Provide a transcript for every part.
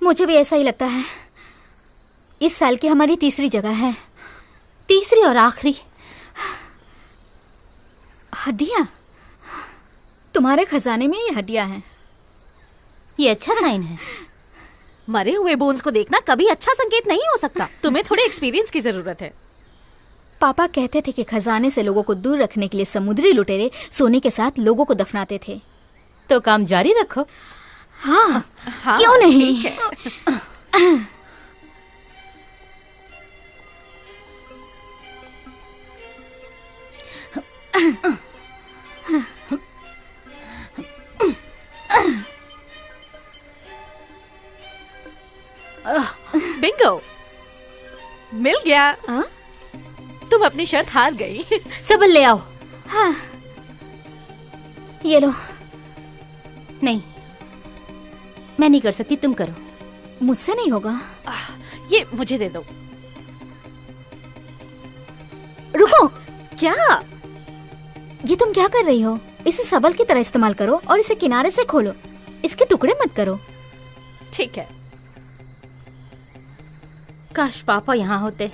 मुझे भी ऐसा ही लगता है। इस साल की हमारी तीसरी जगह है। तीसरी और आखिरी। हड्डियाँ? तुम्हारे खजाने में ये हड्डियाँ हैं। ये अच्छा साइन है। मरे हुए बोन्स को देखना कभी अच्छा संकेत नहीं हो सकता। तुम्हें थोड़े एक्सपीरियंस की जरूरत है। पापा कहते थे कि खजाने से लोगों को दूर रखने के लिए समुद्री लुटेरे सोने के साथ लोगों को दफनाते थे। तो काम जारी रखो। हाँ, क्यों नहीं? ठीक है। बिंगो, मिल गया। हाँ? तुम अपनी शर्त हार गई। सबल ले आओ। हाँ, ये लो। नहीं, मैं नहीं कर सकती, तुम करो। मुझसे नहीं होगा। ये मुझे दे दो। रुको, क्या? ये तुम क्या कर रही हो? इसे सबल की तरह इस्तेमाल करो और इसे किनारे से खोलो। इसके टुकड़े मत करो। ठीक है। काश पापा यहाँ होते।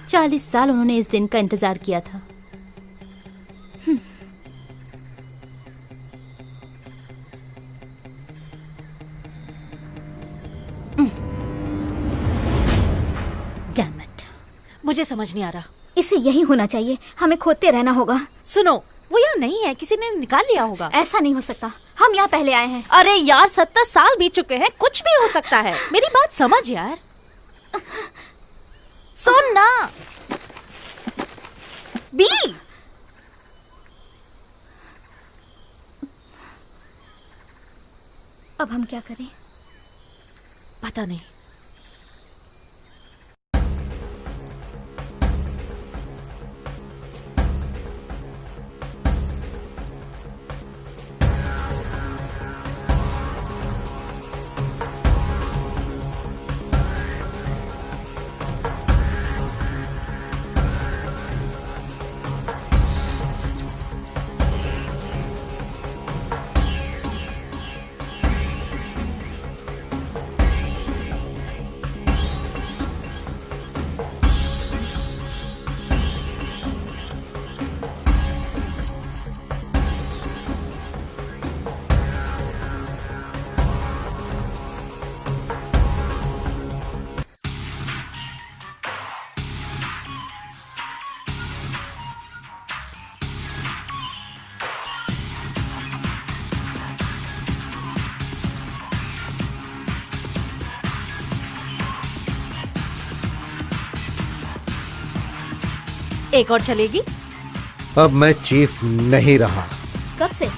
40 साल उन्होंने इस दिन का इंतजार किया था। Damn it. मुझे समझ नहीं आ रहा। इसे यही होना चाहिए। हमें खोदते रहना होगा। सुनो, वो यहाँ नहीं है, किसी ने निकाल लिया होगा। ऐसा नहीं हो सकता। हम यहाँ पहले आए हैं। अरे यार, 70 साल बीत चुके हैं, कुछ भी हो सकता है। मेरी बात समझ यार। सुन ना बी। अब हम क्या करें? पता नहीं। एक और चलेगी? अब मैं चीफ नहीं रहा। कब से?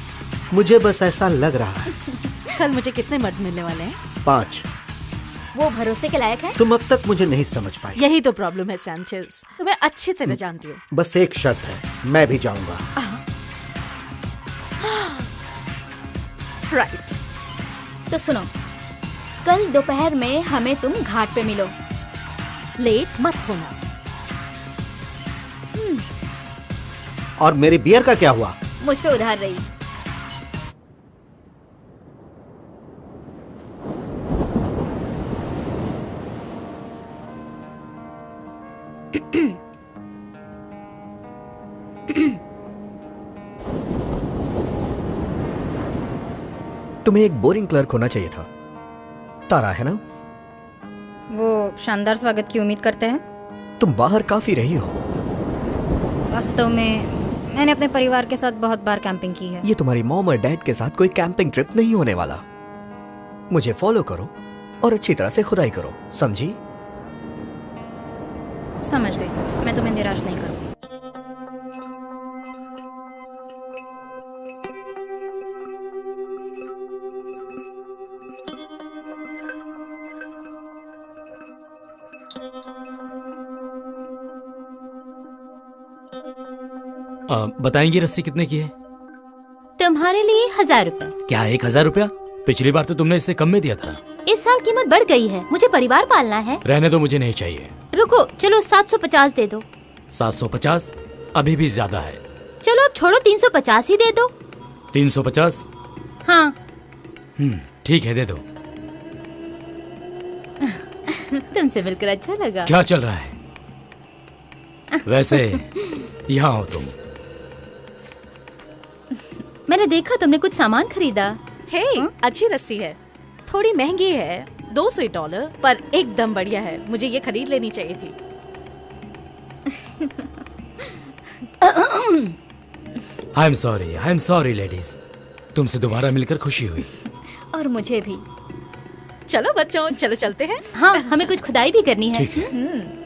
मुझे बस ऐसा लग रहा है। कल मुझे कितने मर्द मिलने वाले हैं? 5। वो भरोसे के लायक है? तुम अब तक मुझे नहीं समझ पाई। यही तो प्रॉब्लम है सैंचेज, तुम्हें अच्छी तरह जानती हूँ। बस एक शर्त है, मैं भी जाऊंगा। राइट। तो सुनो, कल दोपहर में हमें तुम घाट पे मिलो। लेट मत होना। और मेरी बियर का क्या हुआ? मुझ पे उधार रही। तुम्हें एक बोरिंग क्लर्क होना चाहिए था। तारा है ना? वो शानदार स्वागत की उम्मीद करते हैं। तुम बाहर काफी रही हो। वास्तव में मैंने अपने परिवार के साथ बहुत बार कैंपिंग की है। ये तुम्हारी मॉम और डैड के साथ कोई कैंपिंग ट्रिप नहीं होने वाला। मुझे फॉलो करो और अच्छी तरह से खुदाई करो, समझी? समझ गई। मैं तुम्हें निराश नहीं करूंगी। बताएंगी रस्सी कितने की है? तुम्हारे लिए 1000 रुपए। क्या 1000 रुपया? पिछली बार तो तुमने इससे कम में दिया था। इस साल कीमत बढ़ गई है, मुझे परिवार पालना है। रहने दो, मुझे नहीं चाहिए। रुको, चलो 750 दे दो। 750 अभी भी ज्यादा है। चलो अब छोड़ो, 350 ही दे दो। 350? हाँ। ठीक है, दे दो। तुमसे मिलकर अच्छा लगा। क्या चल रहा है? वैसे यहाँ हो तुम। मैंने देखा तुमने कुछ सामान खरीदा। हे, अच्छी रस्सी है, थोड़ी महंगी है, $200, पर एकदम बढ़िया है। मुझे ये खरीद लेनी चाहिए थी। I am sorry ladies. तुमसे दोबारा मिलकर खुशी हुई। और मुझे भी। चलो बच्चों, चलो चलते हैं। हाँ, हमें कुछ खुदाई भी करनी है। ठीक है।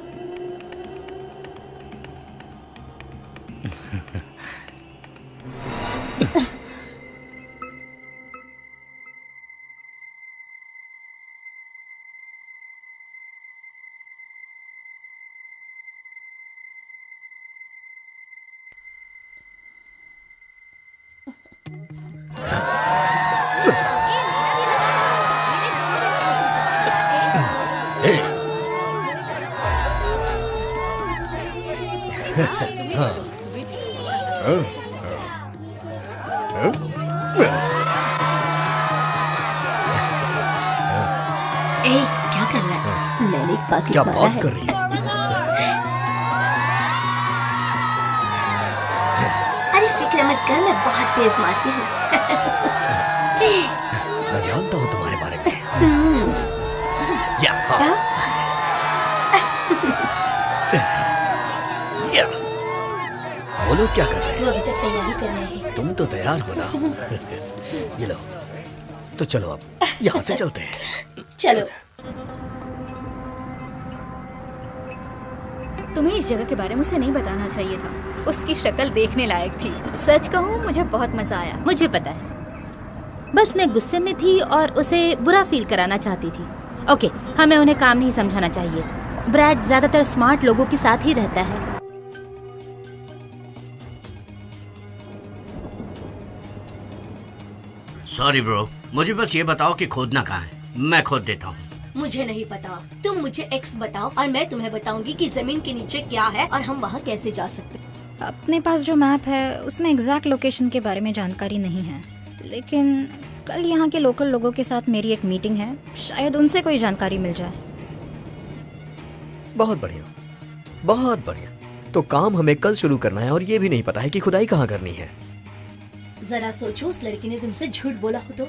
क्या कर रहा है? मैंने एक पाकिट क्या मारा बात है। कर रही है? अरे फिक्र मत कर, मैं बहुत तेज मारती हूँ। मैं जानता हूँ तुम्हारे बारे में। या, हाँ। या। वो लोग क्या कर रहे वो अभी तक तैयारी कर रहे हैं। हैं? तुम तो तैयार हो ना। ये लो, तो चलो अब यहाँ से चलते हैं। चलो। तुम्हें इस जगह के बारे में उसे नहीं बताना चाहिए था। उसकी शक्ल देखने लायक थी। सच कहूँ, मुझे बहुत मजा आया। मुझे पता है, बस मैं गुस्से में थी और उसे बुरा फील कराना चाहती थी। ओके, हमें उन्हें काम नहीं समझाना चाहिए। ब्रैड ज्यादातर स्मार्ट लोगों के साथ ही रहता है। सॉरी ब्रो, मुझे बस ये बताओ कि खोदना कहाँ है, मैं खोद देता हूँ। मुझे नहीं पता, तुम मुझे एक्स बताओ और मैं तुम्हें बताऊंगी कि जमीन के नीचे क्या है और हम वहाँ कैसे जा सकते हैं। अपने पास जो मैप है उसमें एग्जैक्ट लोकेशन के बारे में जानकारी नहीं है, लेकिन कल यहाँ के लोकल लोगों के साथ मेरी एक मीटिंग है, शायद उनसे कोई जानकारी मिल जाए। बहुत बढ़िया, बहुत बढ़िया। तो काम हमें कल शुरू करना है और ये भी नहीं पता है कि खुदाई कहाँ करनी है। जरा सोचो, उस लड़की ने तुमसे झूठ बोला हो तो?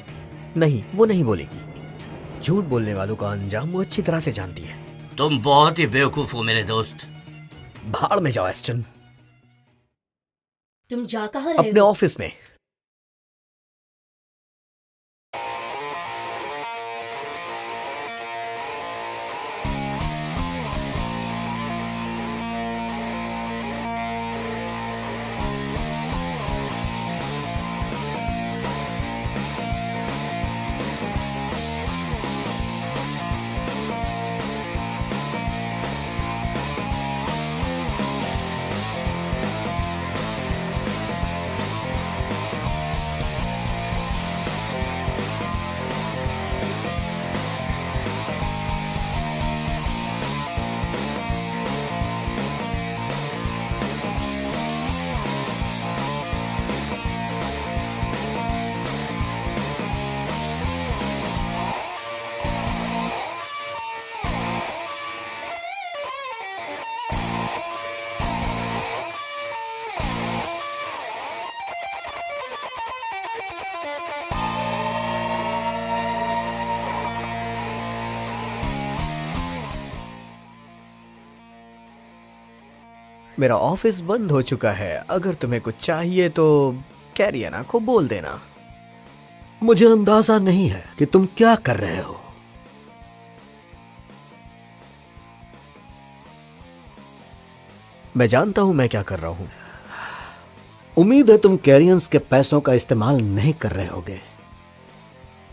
नहीं, वो नहीं बोलेगी। झूठ बोलने वालों का अंजाम वो अच्छी तरह से जानती है। तुम बहुत ही बेवकूफ हो मेरे दोस्त। भाड़ में जाओ एस्टन। तुम जा कहाँ रहे अपने हो? ऑफिस में। मेरा ऑफिस बंद हो चुका है। अगर तुम्हें कुछ चाहिए तो कैरियना को बोल देना। मुझे अंदाजा नहीं है कि तुम क्या कर रहे हो। मैं जानता हूं मैं क्या कर रहा हूं। उम्मीद है तुम कैरियंस के पैसों का इस्तेमाल नहीं कर रहे होगे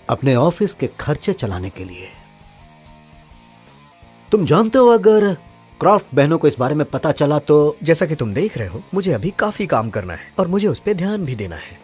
अपने ऑफिस के खर्चे चलाने के लिए। तुम जानते हो, अगर क्रॉफ्ट बहनों को इस बारे में पता चला तो। जैसा कि तुम देख रहे हो, मुझे अभी काफी काम करना है और मुझे उस पर ध्यान भी देना है।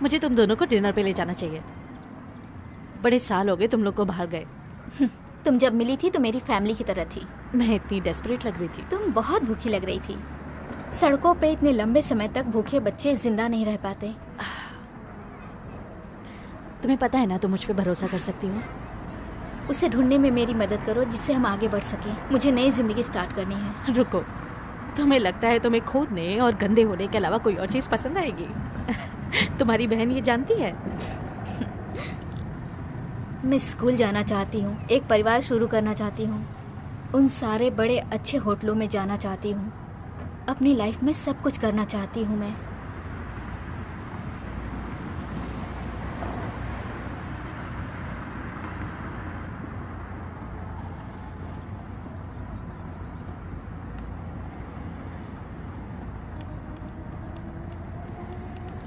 मुझे तुम दोनों को डिनर पे ले जाना चाहिए। बड़े साल हो गए तुम लोग को बाहर गए। तुम जब मिली थी तो मेरी फैमिली की तरह थी। मैं इतनी डेस्परेट लग रही थी। तुम बहुत भूखी लग रही थी। सड़कों पे इतने लंबे समय तक भूखे बच्चे जिंदा नहीं रह पाते। तुम्हें पता है ना तुम मुझ पे भरोसा कर सकती हो। उसे ढूंढने में मेरी मदद करो जिससे हम आगे बढ़ सकें। मुझे नई जिंदगी स्टार्ट करनी है। रुको, तुम्हें लगता है तुम्हें खोदने और गंदे होने के अलावा कोई और चीज पसंद आएगी? तुम्हारी बहन ये जानती है। मैं स्कूल जाना चाहती हूँ, एक परिवार शुरू करना चाहती हूँ, उन सारे बड़े अच्छे होटलों में जाना चाहती हूँ, अपनी लाइफ में सब कुछ करना चाहती हूँ मैं।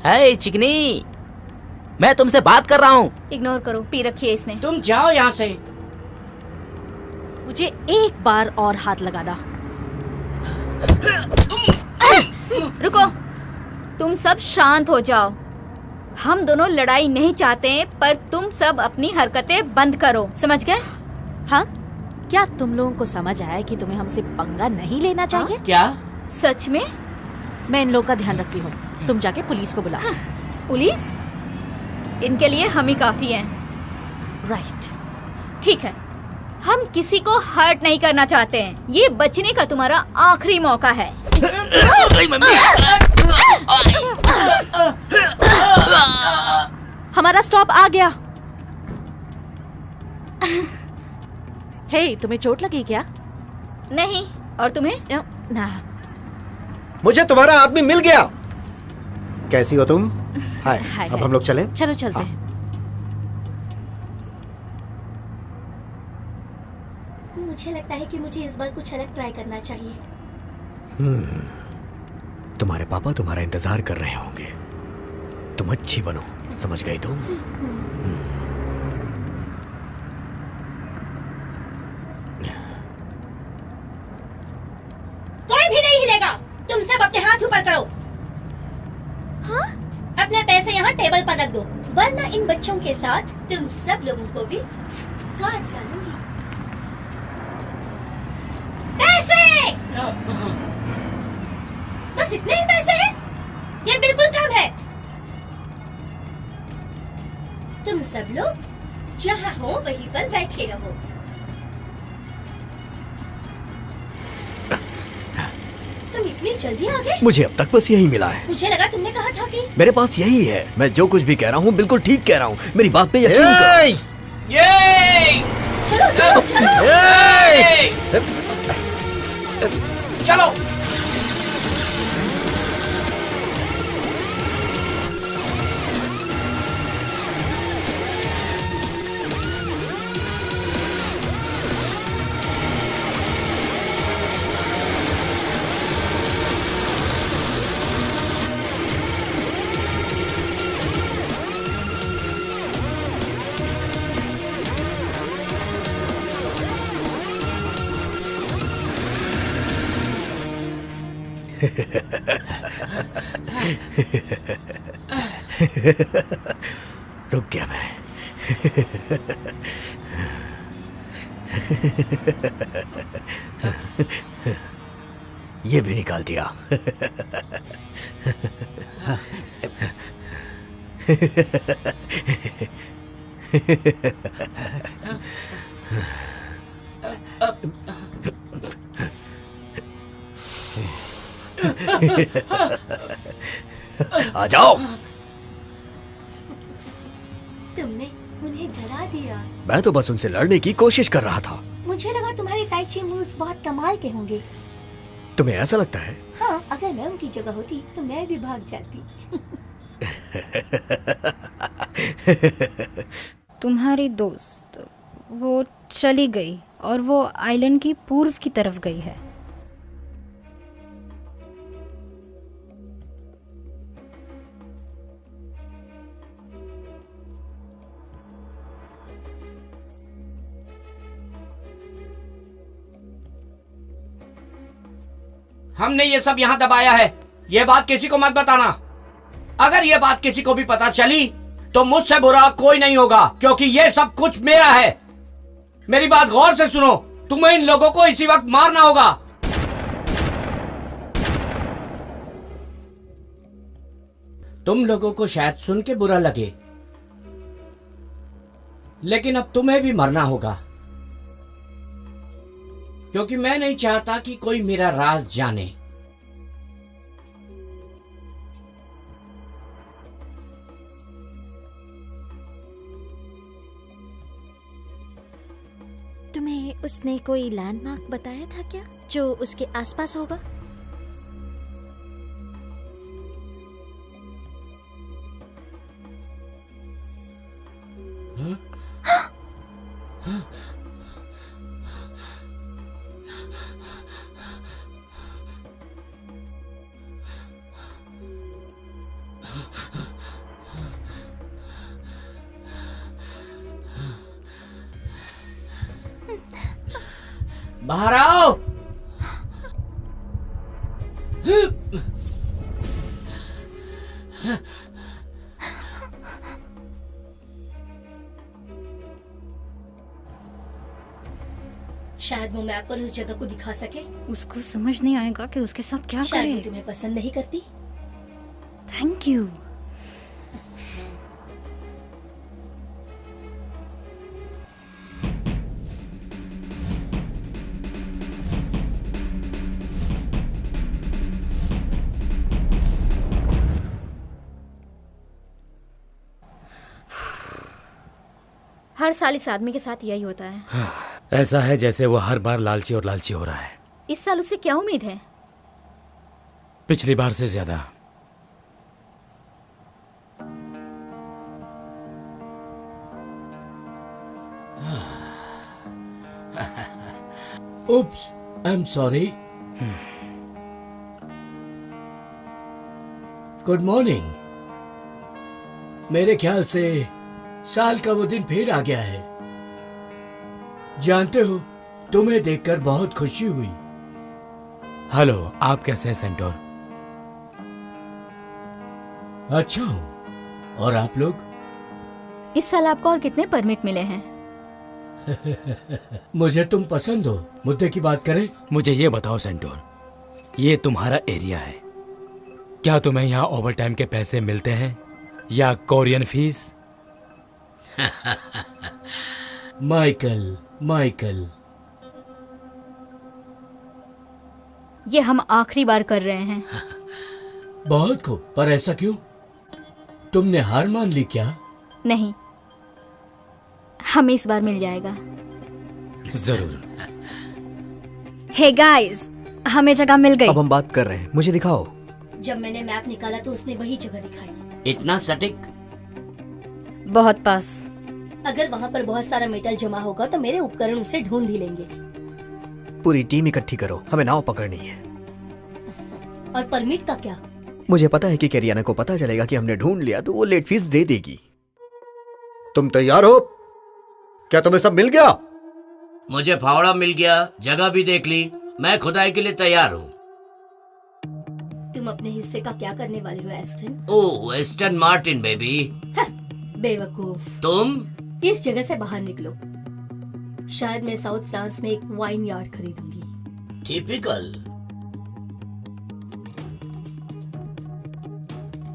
हे चिकनी, मैं तुमसे बात कर रहा हूँ। इग्नोर करो, पी रखी है इसने। तुम जाओ यहाँ से। मुझे एक बार और हाथ लगाना। रुको, तुम सब शांत हो जाओ। हम दोनों लड़ाई नहीं चाहते हैं, पर तुम सब अपनी हरकतें बंद करो, समझ गए? हाँ, क्या तुम लोगों को समझ आया कि तुम्हें हमसे पंगा नहीं लेना चाहिए? क्या सच में? मैं इन लोगों का ध्यान रखती हूँ, तुम जाके पुलिस को बुलाओ। पुलिस? इनके लिए हम ही काफी हैं। राइट, ठीक है, हम किसी को हर्ट नहीं करना चाहते हैं। ये बचने का तुम्हारा आखिरी मौका है। हमारा स्टॉप आ गया। हे, तुम्हें चोट लगी क्या? नहीं, और तुम्हें? ना। मुझे तुम्हारा आदमी मिल गया। कैसी हो तुम? हाय। हाय, अब हम लोग चलें? चलो चलते हैं। मुझे लगता है कि मुझे इस बार कुछ अलग ट्राई करना चाहिए। तुम्हारे पापा तुम्हारा इंतजार कर रहे होंगे। तुम अच्छी बनो, समझ गई तुम? कोई भी नहीं हिलेगा। तुम सब अपने हाथ ऊपर करो। हाँ? अपने पैसे यहाँ टेबल पर रख दो, वरना इन बच्चों के साथ तुम सब लोगों को भी काट डालूंगी। पैसे! बस इतने ही पैसे हैं? ये बिल्कुल कम है। तुम सब लोग जहाँ हो वहीं पर बैठे रहो। तुम इतनी जल्दी आ गए? मुझे अब तक बस यही मिला है। मुझे लगा तुमने कहा था कि मेरे पास यही है। मैं जो कुछ भी कह रहा हूँ बिल्कुल ठीक कह रहा हूँ। मेरी बात पे यकीन करो। ये चलो चलो चलो। चलो। रुक गया मैं। ये भी निकाल दिया। आ जाओ। तुमने उन्हें डरा दिया। मैं तो बस उनसे लड़ने की कोशिश कर रहा था। मुझे लगा तुम्हारे ताई ची मूव्स बहुत कमाल के होंगे। तुम्हें ऐसा लगता है? हाँ, अगर मैं उनकी जगह होती तो मैं भी भाग जाती। तुम्हारी दोस्त वो चली गई और वो आइलैंड की पूर्व की तरफ गई है। हमने ये सब यहाँ दबाया है। ये बात किसी को मत बताना। अगर ये बात किसी को भी पता चली तो मुझसे बुरा कोई नहीं होगा, क्योंकि ये सब कुछ मेरा है। मेरी बात गौर से सुनो, तुम्हें इन लोगों को इसी वक्त मारना होगा। तुम लोगों को शायद सुन के बुरा लगे, लेकिन अब तुम्हें भी मरना होगा, क्योंकि मैं नहीं चाहता कि कोई मेरा राज जाने। तुम्हें उसने कोई लैंडमार्क बताया था क्या, जो उसके आसपास होगा? बाहर आओ। शायद वो मैप पर उस जगह को दिखा सके। उसको समझ नहीं आएगा कि उसके साथ क्या शायद वो करे। तुम्हें पसंद नहीं करती। Thank you. हर साल इस आदमी के साथ यही होता है। ऐसा है जैसे वो हर बार लालची और लालची हो रहा है। इस साल उससे क्या उम्मीद है? पिछली बार से ज्यादा। Oops, I'm sorry. Good morning. मेरे ख्याल से साल का वो दिन फिर आ गया है। जानते हो, तुम्हें देखकर बहुत खुशी हुई। हेलो, आप कैसे हैं सेंटोर? अच्छा हूँ। और आप लोग? इस साल आपको और कितने परमिट मिले हैं? मुझे तुम पसंद हो। मुद्दे की बात करें। मुझे ये बताओ सेंटोर, ये तुम्हारा एरिया है, क्या तुम्हें यहाँ ओवर टाइम के पैसे मिलते हैं या कोरियन फीस? माइकल, ये हम आखिरी बार कर रहे हैं। बहुत खूब, पर ऐसा क्यों? तुमने हार मान ली क्या? नहीं, हमें इस बार मिल जाएगा। जरूर। हे गाइस, हमें जगह मिल गई। अब हम बात कर रहे हैं, मुझे दिखाओ। जब मैंने मैप निकाला तो उसने वही जगह दिखाई। इतना सटीक? बहुत पास। अगर वहाँ पर बहुत सारा मेटल जमा होगा तो मेरे उपकरण उसे ढूंढ ही लेंगे। पूरी टीम इकट्ठी करो, हमें नाव पकड़नी है। और परमिट का क्या? मुझे पता है कि कैरियाना को पता चलेगा कि हमने ढूंढ लिया तो वो लेट फीस दे देगी। तुम तैयार हो? क्या तुम्हें सब मिल गया? मुझे फावड़ा मिल गया, जगह भी देख ली, मैं खुदाई के लिए तैयार हूँ। तुम अपने हिस्से का क्या करने वाले हो एस्टन? ओह, एस्टन मार्टिन बेबी। बेवकूफ। तुम इस जगह से बाहर निकलो। शायद मैं साउथ फ्रांस में एक वाइन यार्ड खरीदूंगी। टिपिकल।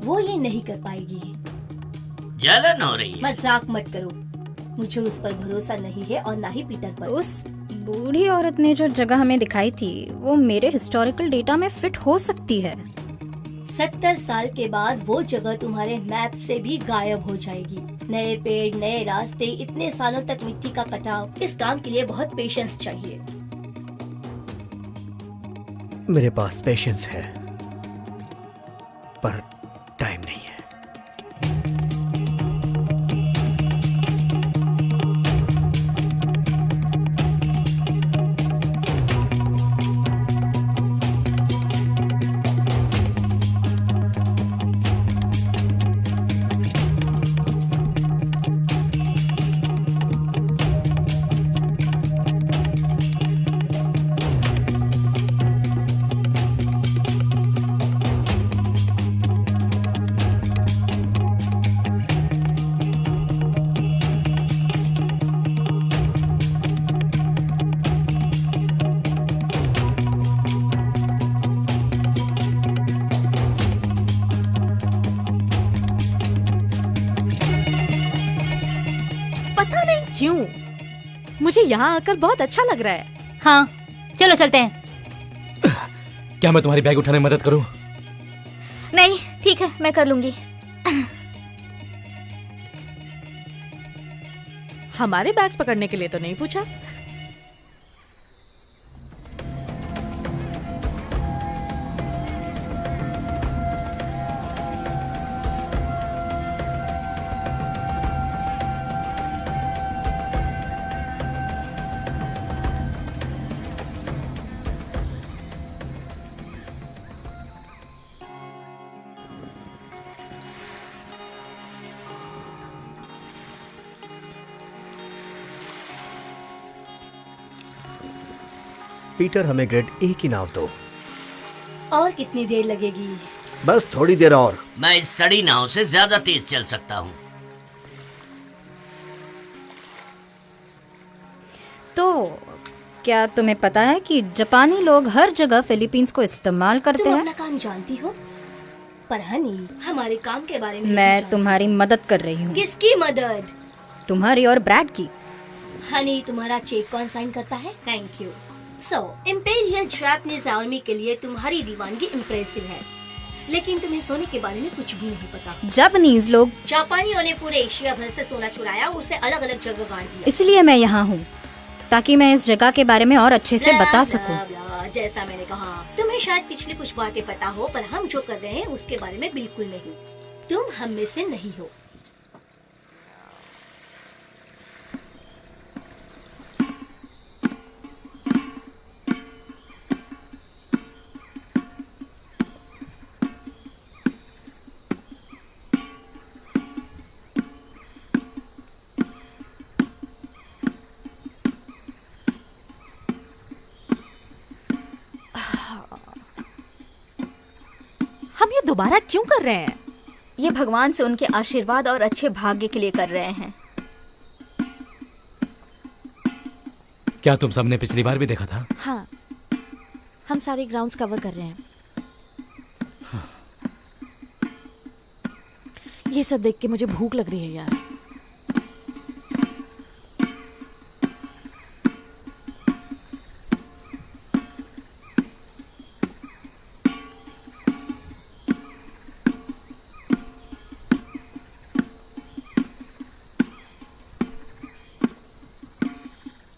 वो ये नहीं कर पाएगी। जलन हो रही है। मजाक मत करो, मुझे उस पर भरोसा नहीं है और ना ही पीटर पर। उस बूढ़ी औरत ने जो जगह हमें दिखाई थी वो मेरे हिस्टोरिकल डेटा में फिट हो सकती है। 70 साल के बाद वो जगह तुम्हारे मैप से भी गायब हो जाएगी। नए पेड़, नए रास्ते, इतने सालों तक मिट्टी का कटाव, इस काम के लिए बहुत पेशेंस चाहिए। मेरे पास पेशेंस है, पर टाइम नहीं है। क्यों? मुझे यहाँ आकर बहुत अच्छा लग रहा है। हाँ, चलो चलते हैं। क्या मैं तुम्हारी बैग उठाने में मदद करूं? नहीं, ठीक है, मैं कर लूंगी। हमारे बैग्स पकड़ने के लिए तो नहीं पूछा। पीटर, हमें ग्रेड ए की नाव दो। और कितनी देर लगेगी? बस थोड़ी देर और। मैं इस सड़ी नाव से ज्यादा तेज चल सकता हूँ। तो क्या तुम्हें पता है कि जापानी लोग हर जगह फिलीपींस को इस्तेमाल करते तुम हैं? अपना काम जानती हो, पर हनी हमारे काम के बारे में नहीं मैं जानती। तुम्हारी मदद कर रही हूँ। किसकी मदद? तुम्हारी और ब्रैड की। हनी, तुम्हारा चेक कौन साइन करता है? Thank you. Imperial Japanese army के लिए तुम्हारी दीवानगी इम्प्रेसिव है, लेकिन तुम्हें सोने के बारे में कुछ भी नहीं पता। जापानीज लोग, जापानियों ने पूरे एशिया भर से सोना चुराया और उसे अलग अलग जगह गाड़ दिया। इसलिए मैं यहाँ हूँ ताकि मैं इस जगह के बारे में और अच्छे से ब्ला, बता ब्ला, सकूं। ब्ला, जैसा मैंने कहा, तुम्हें शायद पिछली कुछ बातें पता हो, पर हम जो कर रहे हैं उसके बारे में बिल्कुल नहीं। तुम हम में से नहीं हो। हम ये दोबारा क्यों कर रहे हैं? ये भगवान से उनके आशीर्वाद और अच्छे भाग्य के लिए कर रहे हैं। क्या तुम सबने पिछली बार भी देखा था? हाँ, हम सारे ग्राउंड्स कवर कर रहे हैं। ये सब देख के मुझे भूख लग रही है यार।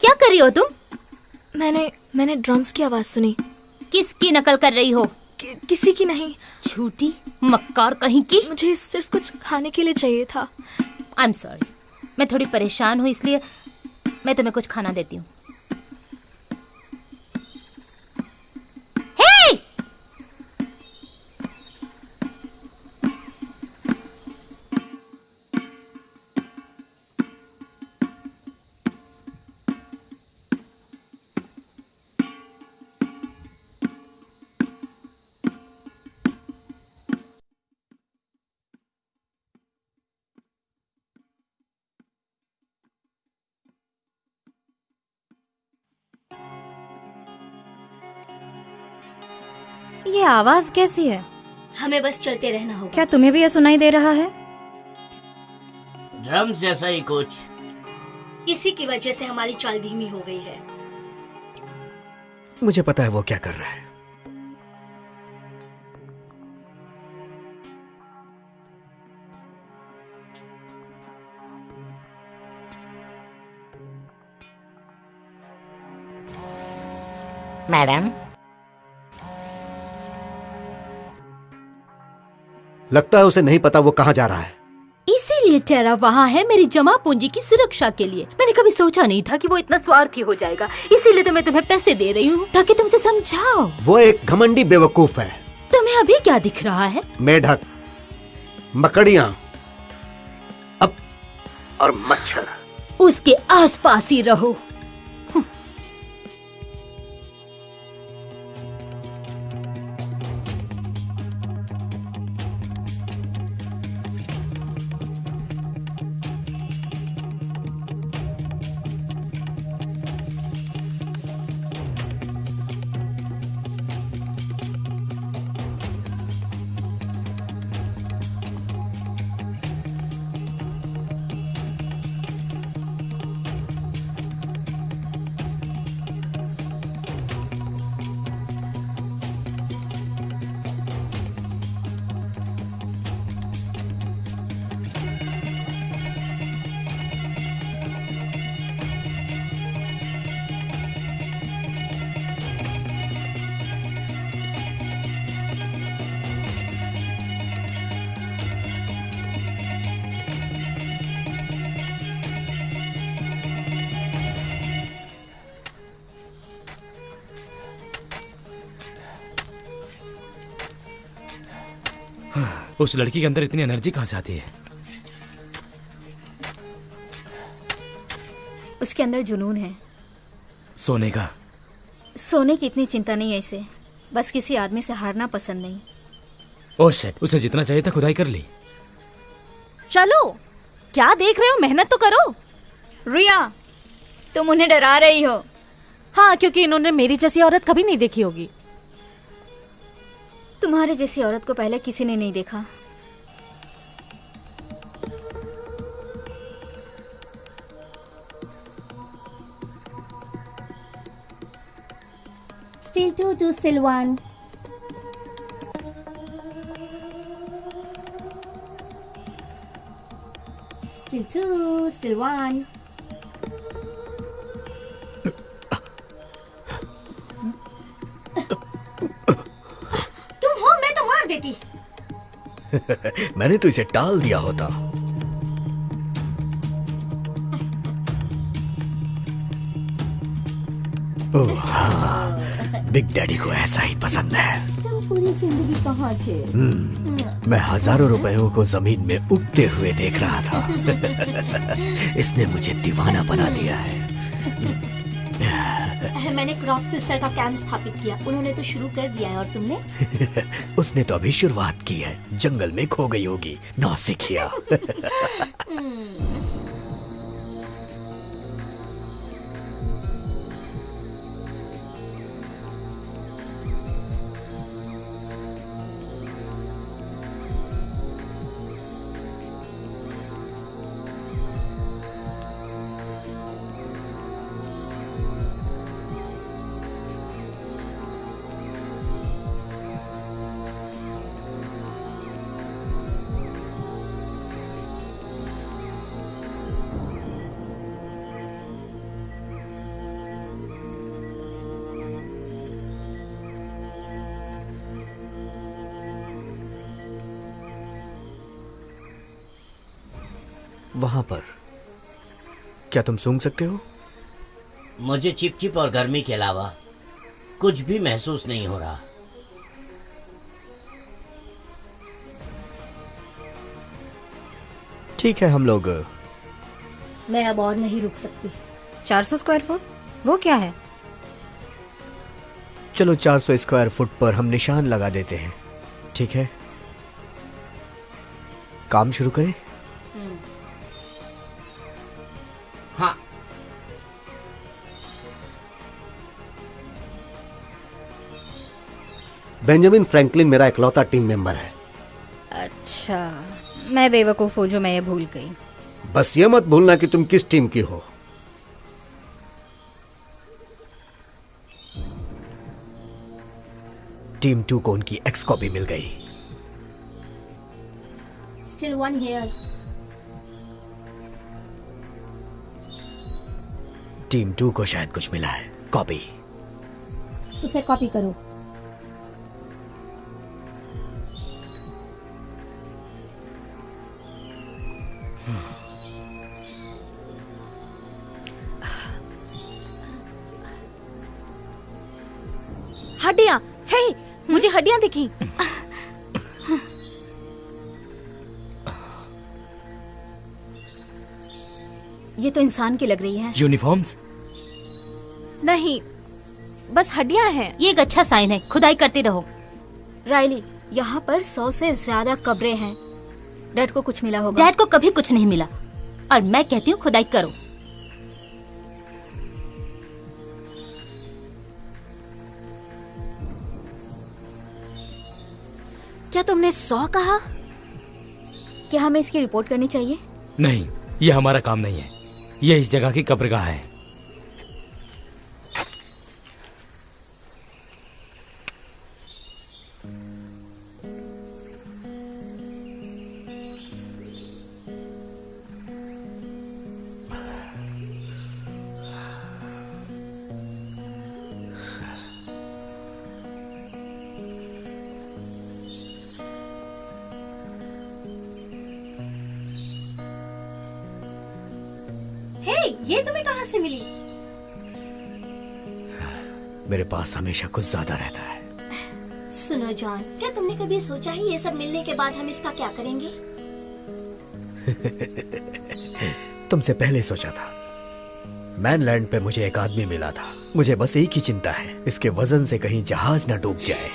क्या कर रही हो तुम? मैंने ड्रम्स की आवाज सुनी। किसकी नकल कर रही हो? किसी की नहीं। झूठी मक्कार कहीं की। मुझे सिर्फ कुछ खाने के लिए चाहिए था। आई एम सॉरी, मैं थोड़ी परेशान हूँ, इसलिए मैं तुम्हें कुछ खाना देती हूँ। हे! ये आवाज कैसी है? हमें बस चलते रहना होगा। क्या तुम्हें भी ये सुनाई दे रहा है? ड्रम्स जैसा ही कुछ। इसी की वजह से हमारी चाल धीमी हो गई है। मुझे पता है वो क्या कर रहा है। मैडम, लगता है उसे नहीं पता वो कहाँ जा रहा है। इसीलिए टेरा वहाँ है, मेरी जमा पूंजी की सुरक्षा के लिए। मैंने कभी सोचा नहीं था कि वो इतना स्वार्थी हो जाएगा, इसीलिए तो मैं तुम्हें पैसे दे रही हूँ ताकि तुमसे समझाओ। वो एक घमंडी बेवकूफ है। तुम्हें अभी क्या दिख रहा है? मेढक, मकड़ियाँ अब और मच्छर। उसके आसपास ही रहो। उस लड़की के अंदर इतनी एनर्जी कहाँ से आती है? उसके अंदर जुनून है। सोने का? सोने की इतनी चिंता नहीं है इसे, बस किसी आदमी से हारना पसंद नहीं। ओह शिट, उसे जितना चाहिए था खुदाई कर ली। चलो, क्या देख रहे हो, मेहनत तो करो। रिया, तुम उन्हें डरा रही हो। हाँ, क्योंकि इन्होंने मेरी जैसी औरत कभी नहीं देखी होगी। तुम्हारे जैसी औरत को पहले किसी ने नहीं देखा। Still 2 to still 1. Still 2, still 1. तुम हो, मैं तो मार देती। मैंने तो इसे टाल दिया होता। ओह हाँ, बिग डैडी को ऐसा ही पसंद है। तुम पूरी जिंदगी कहाँ थे? मैं हजारों रुपयों को जमीन में उगते हुए देख रहा था। इसने मुझे दीवाना बना दिया है। मैंने क्रॉफ्ट सिस्टर का कैंप स्थापित किया। उन्होंने तो शुरू कर दिया है, और तुमने? उसने तो अभी शुरुआत की है। जंगल में खो गई होगी, नौसिखिया। वहां पर क्या तुम सूंघ सकते हो? मुझे चिपचिप और गर्मी के अलावा कुछ भी महसूस नहीं हो रहा। ठीक है, हम लोग। मैं अब और नहीं रुक सकती। 400 स्क्वायर फुट? वो क्या है? चलो 400 स्क्वायर फुट पर हम निशान लगा देते हैं। ठीक है, काम शुरू करें? हाँ। बेंजामिन फ्रैंकलिन मेरा इकलौता टीम मेंबर है। अच्छा, मैं बेवकूफ हूँ जो मैं ये भूल गई। बस ये मत भूलना कि तुम किस टीम की हो। टीम 2 को उनकी एक्स कॉपी मिल गई। Still 1 here. टीम 2 को शायद कुछ मिला है। कॉपी। उसे कॉपी करो। हड्डियां, हे, मुझे हड्डियां दिखी। ये तो इंसान की लग रही है। यूनिफॉर्म्स? नहीं, बस हड्डियां हैं। ये एक अच्छा साइन है, खुदाई करते रहो। रायली, यहाँ पर 100 से ज्यादा कब्रें हैं। डैड को कुछ मिला होगा। डैड को कभी कुछ नहीं मिला, और मैं कहती हूँ खुदाई करो। क्या तुमने 100 कहा? क्या हमें इसकी रिपोर्ट करनी चाहिए? नहीं, ये हमारा काम नहीं है। ये इस जगह की कब्रगाह है। ये तुम्हें कहाँ से मिली? मेरे पास हमेशा कुछ ज्यादा रहता है। सुनो जॉन, क्या तुमने कभी सोचा ही ये सब मिलने के बाद हम इसका क्या करेंगे? तुमसे पहले सोचा था। मैनलैंड पे मुझे एक आदमी मिला था। मुझे बस एक ही चिंता है, इसके वजन से कहीं जहाज न डूब जाए।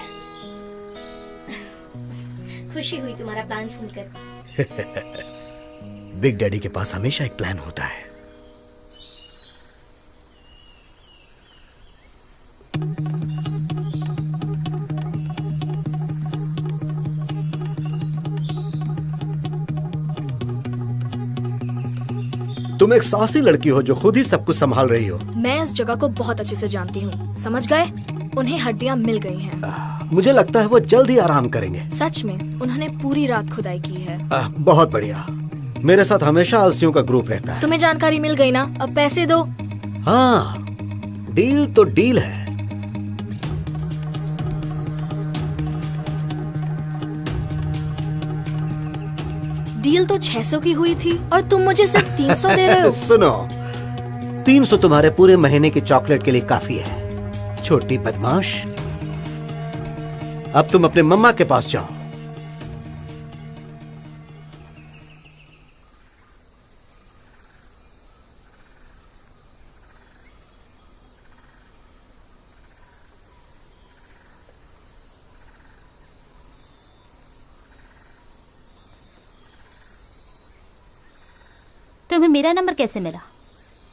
खुशी हुई तुम्हारा प्लान सुनकर। बिग डैडी के पास हमेशा एक प्लान होता है। तुम एक साहसी लड़की हो जो खुद ही सब कुछ संभाल रही हो। मैं इस जगह को बहुत अच्छे से जानती हूँ, समझ गए? उन्हें हड्डियाँ मिल गई हैं। मुझे लगता है वो जल्द ही आराम करेंगे। सच में उन्होंने पूरी रात खुदाई की है। बहुत बढ़िया। मेरे साथ हमेशा आलसियों का ग्रुप रहता है। तुम्हें जानकारी मिल गई ना, अब पैसे दो। हाँ, डील तो डील है। डील तो 600 की हुई थी और तुम मुझे सिर्फ 300 दे रहे हो। सुनो, 300 तुम्हारे पूरे महीने की चॉकलेट के लिए काफी है, छोटी बदमाश। अब तुम अपने मम्मा के पास जाओ। तुम्हें मेरा नंबर कैसे मिला?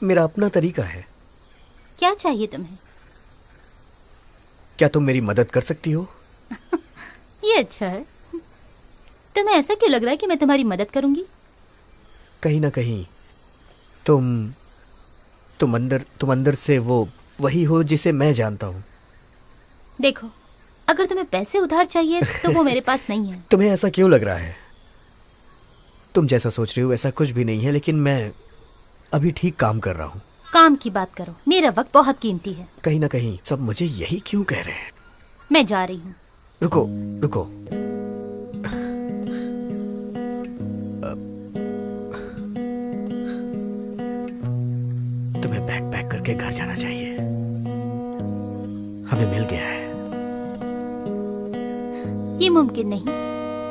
मेरा अपना तरीका है। क्या चाहिए तुम्हें? क्या तुम मेरी मदद कर सकती हो? ये अच्छा है। तुम्हें ऐसा क्यों लग रहा है कि मैं तुम्हारी मदद करूंगी? कहीं ना कहीं तुम अंदर से वही हो जिसे मैं जानता हूँ। देखो, अगर तुम्हें पैसे उधार चाहिए तो वो मेरे पास नहीं है। तुम्हें ऐसा क्यों लग रहा है? तुम जैसा सोच रही हो ऐसा कुछ भी नहीं है, लेकिन मैं अभी ठीक काम कर रहा हूँ। काम की बात करो, मेरा वक्त बहुत कीमती है। कहीं ना कहीं सब मुझे यही क्यों कह रहे हैं? मैं जा रही हूँ। रुको रुको, तुम्हें बैग पैक करके घर जाना चाहिए। हमें मिल गया है। ये मुमकिन नहीं।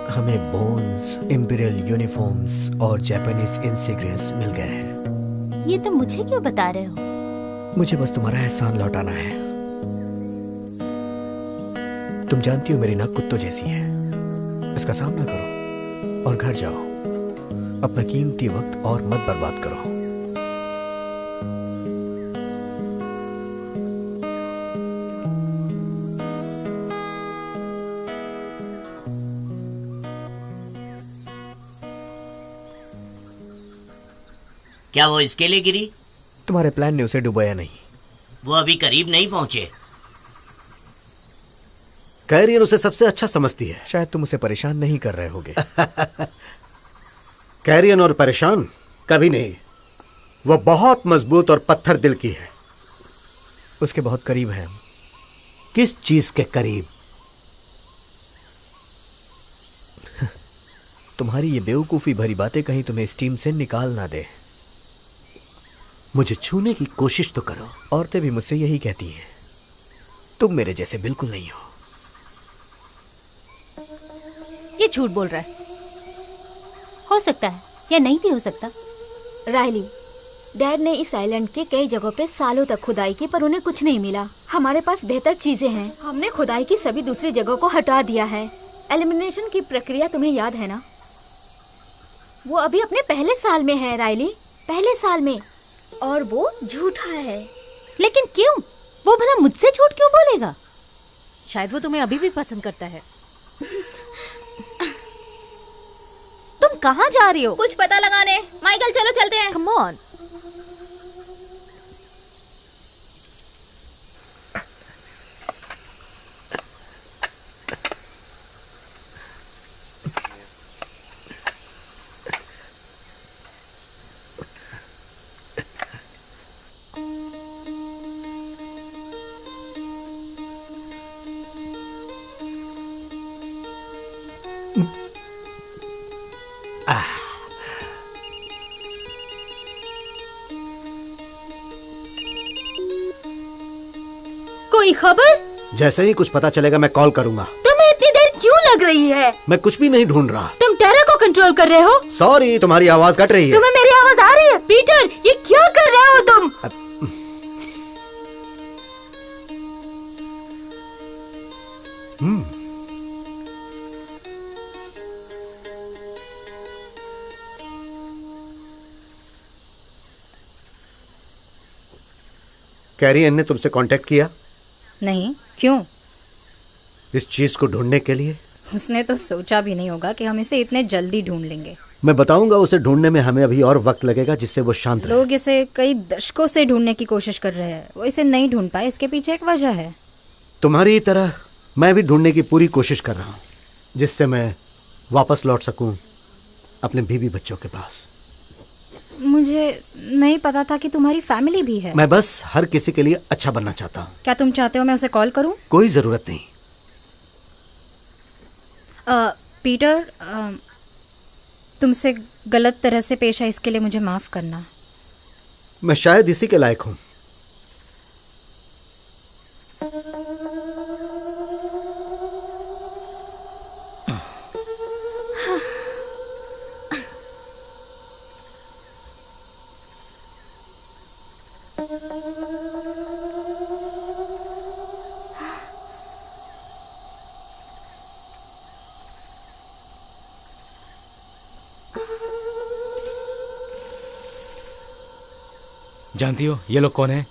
हमें बोन्स, इंपीरियल यूनिफॉर्म्स और जापानीज इंसिग्नियस मिल गए हैं। ये तुम मुझे क्यों बता रहे हो? मुझे बस तुम्हारा एहसान लौटाना है। तुम जानती हो मेरी नाक कुत्तों जैसी है। इसका सामना करो और घर जाओ। अपना कीमती वक्त और मत बर्बाद करो। क्या वो इसके लिए गिरी? तुम्हारे प्लान ने उसे डुबाया नहीं। वो अभी करीब नहीं पहुंचे। कैरियर उसे सबसे अच्छा समझती है। शायद तुम उसे परेशान नहीं कर रहे होगे। कैरियर और परेशान कभी नहीं। वो बहुत मजबूत और पत्थर दिल की है। उसके बहुत करीब है। किस चीज के करीब? तुम्हारी ये बेवकूफी भरी बातें कहीं तुम्हें इस टीम से निकाल ना दे। मुझे छूने की कोशिश तो करो। औरतें भी मुझसे यही कहती हैं। तुम मेरे जैसे बिल्कुल नहीं हो। ये झूठ बोल रहा है। हो सकता है या नहीं भी हो सकता। रायली, डैड ने इस आइलैंड के कई जगहों पे सालों तक खुदाई की पर उन्हें कुछ नहीं मिला। हमारे पास बेहतर चीजें हैं। हमने खुदाई की सभी दूसरी जगहों को हटा दिया है। एलिमिनेशन की प्रक्रिया तुम्हें याद है ना? वो अभी अपने पहले साल में है रायली, पहले साल में। और वो झूठा है। लेकिन क्यों? वो भला मुझसे झूठ क्यों बोलेगा? शायद वो तुम्हें अभी भी पसंद करता है। तुम कहाँ जा रही हो? कुछ पता लगाने। माइकल चलो चलते हैं। Come on. कोई खबर? जैसे ही कुछ पता चलेगा मैं कॉल करूंगा। तुम्हें लग रही है। मैं कुछ भी नहीं ढूंढ रहा। तुम टेरा को कंट्रोल कर रहे हो। सॉरी, तुम्हारी आवाज कट रही है। तुम्हें मेरी आवाज आ रही है? पीटर, ये क्या कर रहे हो तुम? कैरियन ने तुमसे कांटेक्ट किया? नहीं, क्यों? इस चीज को ढूंढने के लिए? उसने तो सोचा भी नहीं होगा कि हम इसे इतने जल्दी ढूंढ लेंगे। मैं बताऊंगा उसे ढूंढने में हमें अभी और वक्त लगेगा, जिससे वो शांत रहे। लोग इसे कई दशकों से ढूंढने की कोशिश कर रहे हैं, वो इसे नहीं ढूंढ पाए। इसके पीछे एक वजह है। तुम्हारी तरह मैं भी ढूंढने की पूरी कोशिश कर रहा हूँ, जिससे मैं वापस लौट सकूं अपने बीवी बच्चों के पास। मुझे नहीं पता था कि तुम्हारी फैमिली भी है। मैं बस हर किसी के लिए अच्छा बनना चाहता हूँ। क्या तुम चाहते हो मैं उसे कॉल करूं? कोई जरूरत नहीं। पीटर, तुमसे गलत तरह से पेश आई, इसके लिए मुझे माफ करना। मैं शायद इसी के लायक हूँ। जानती हो ये लोग कौन है?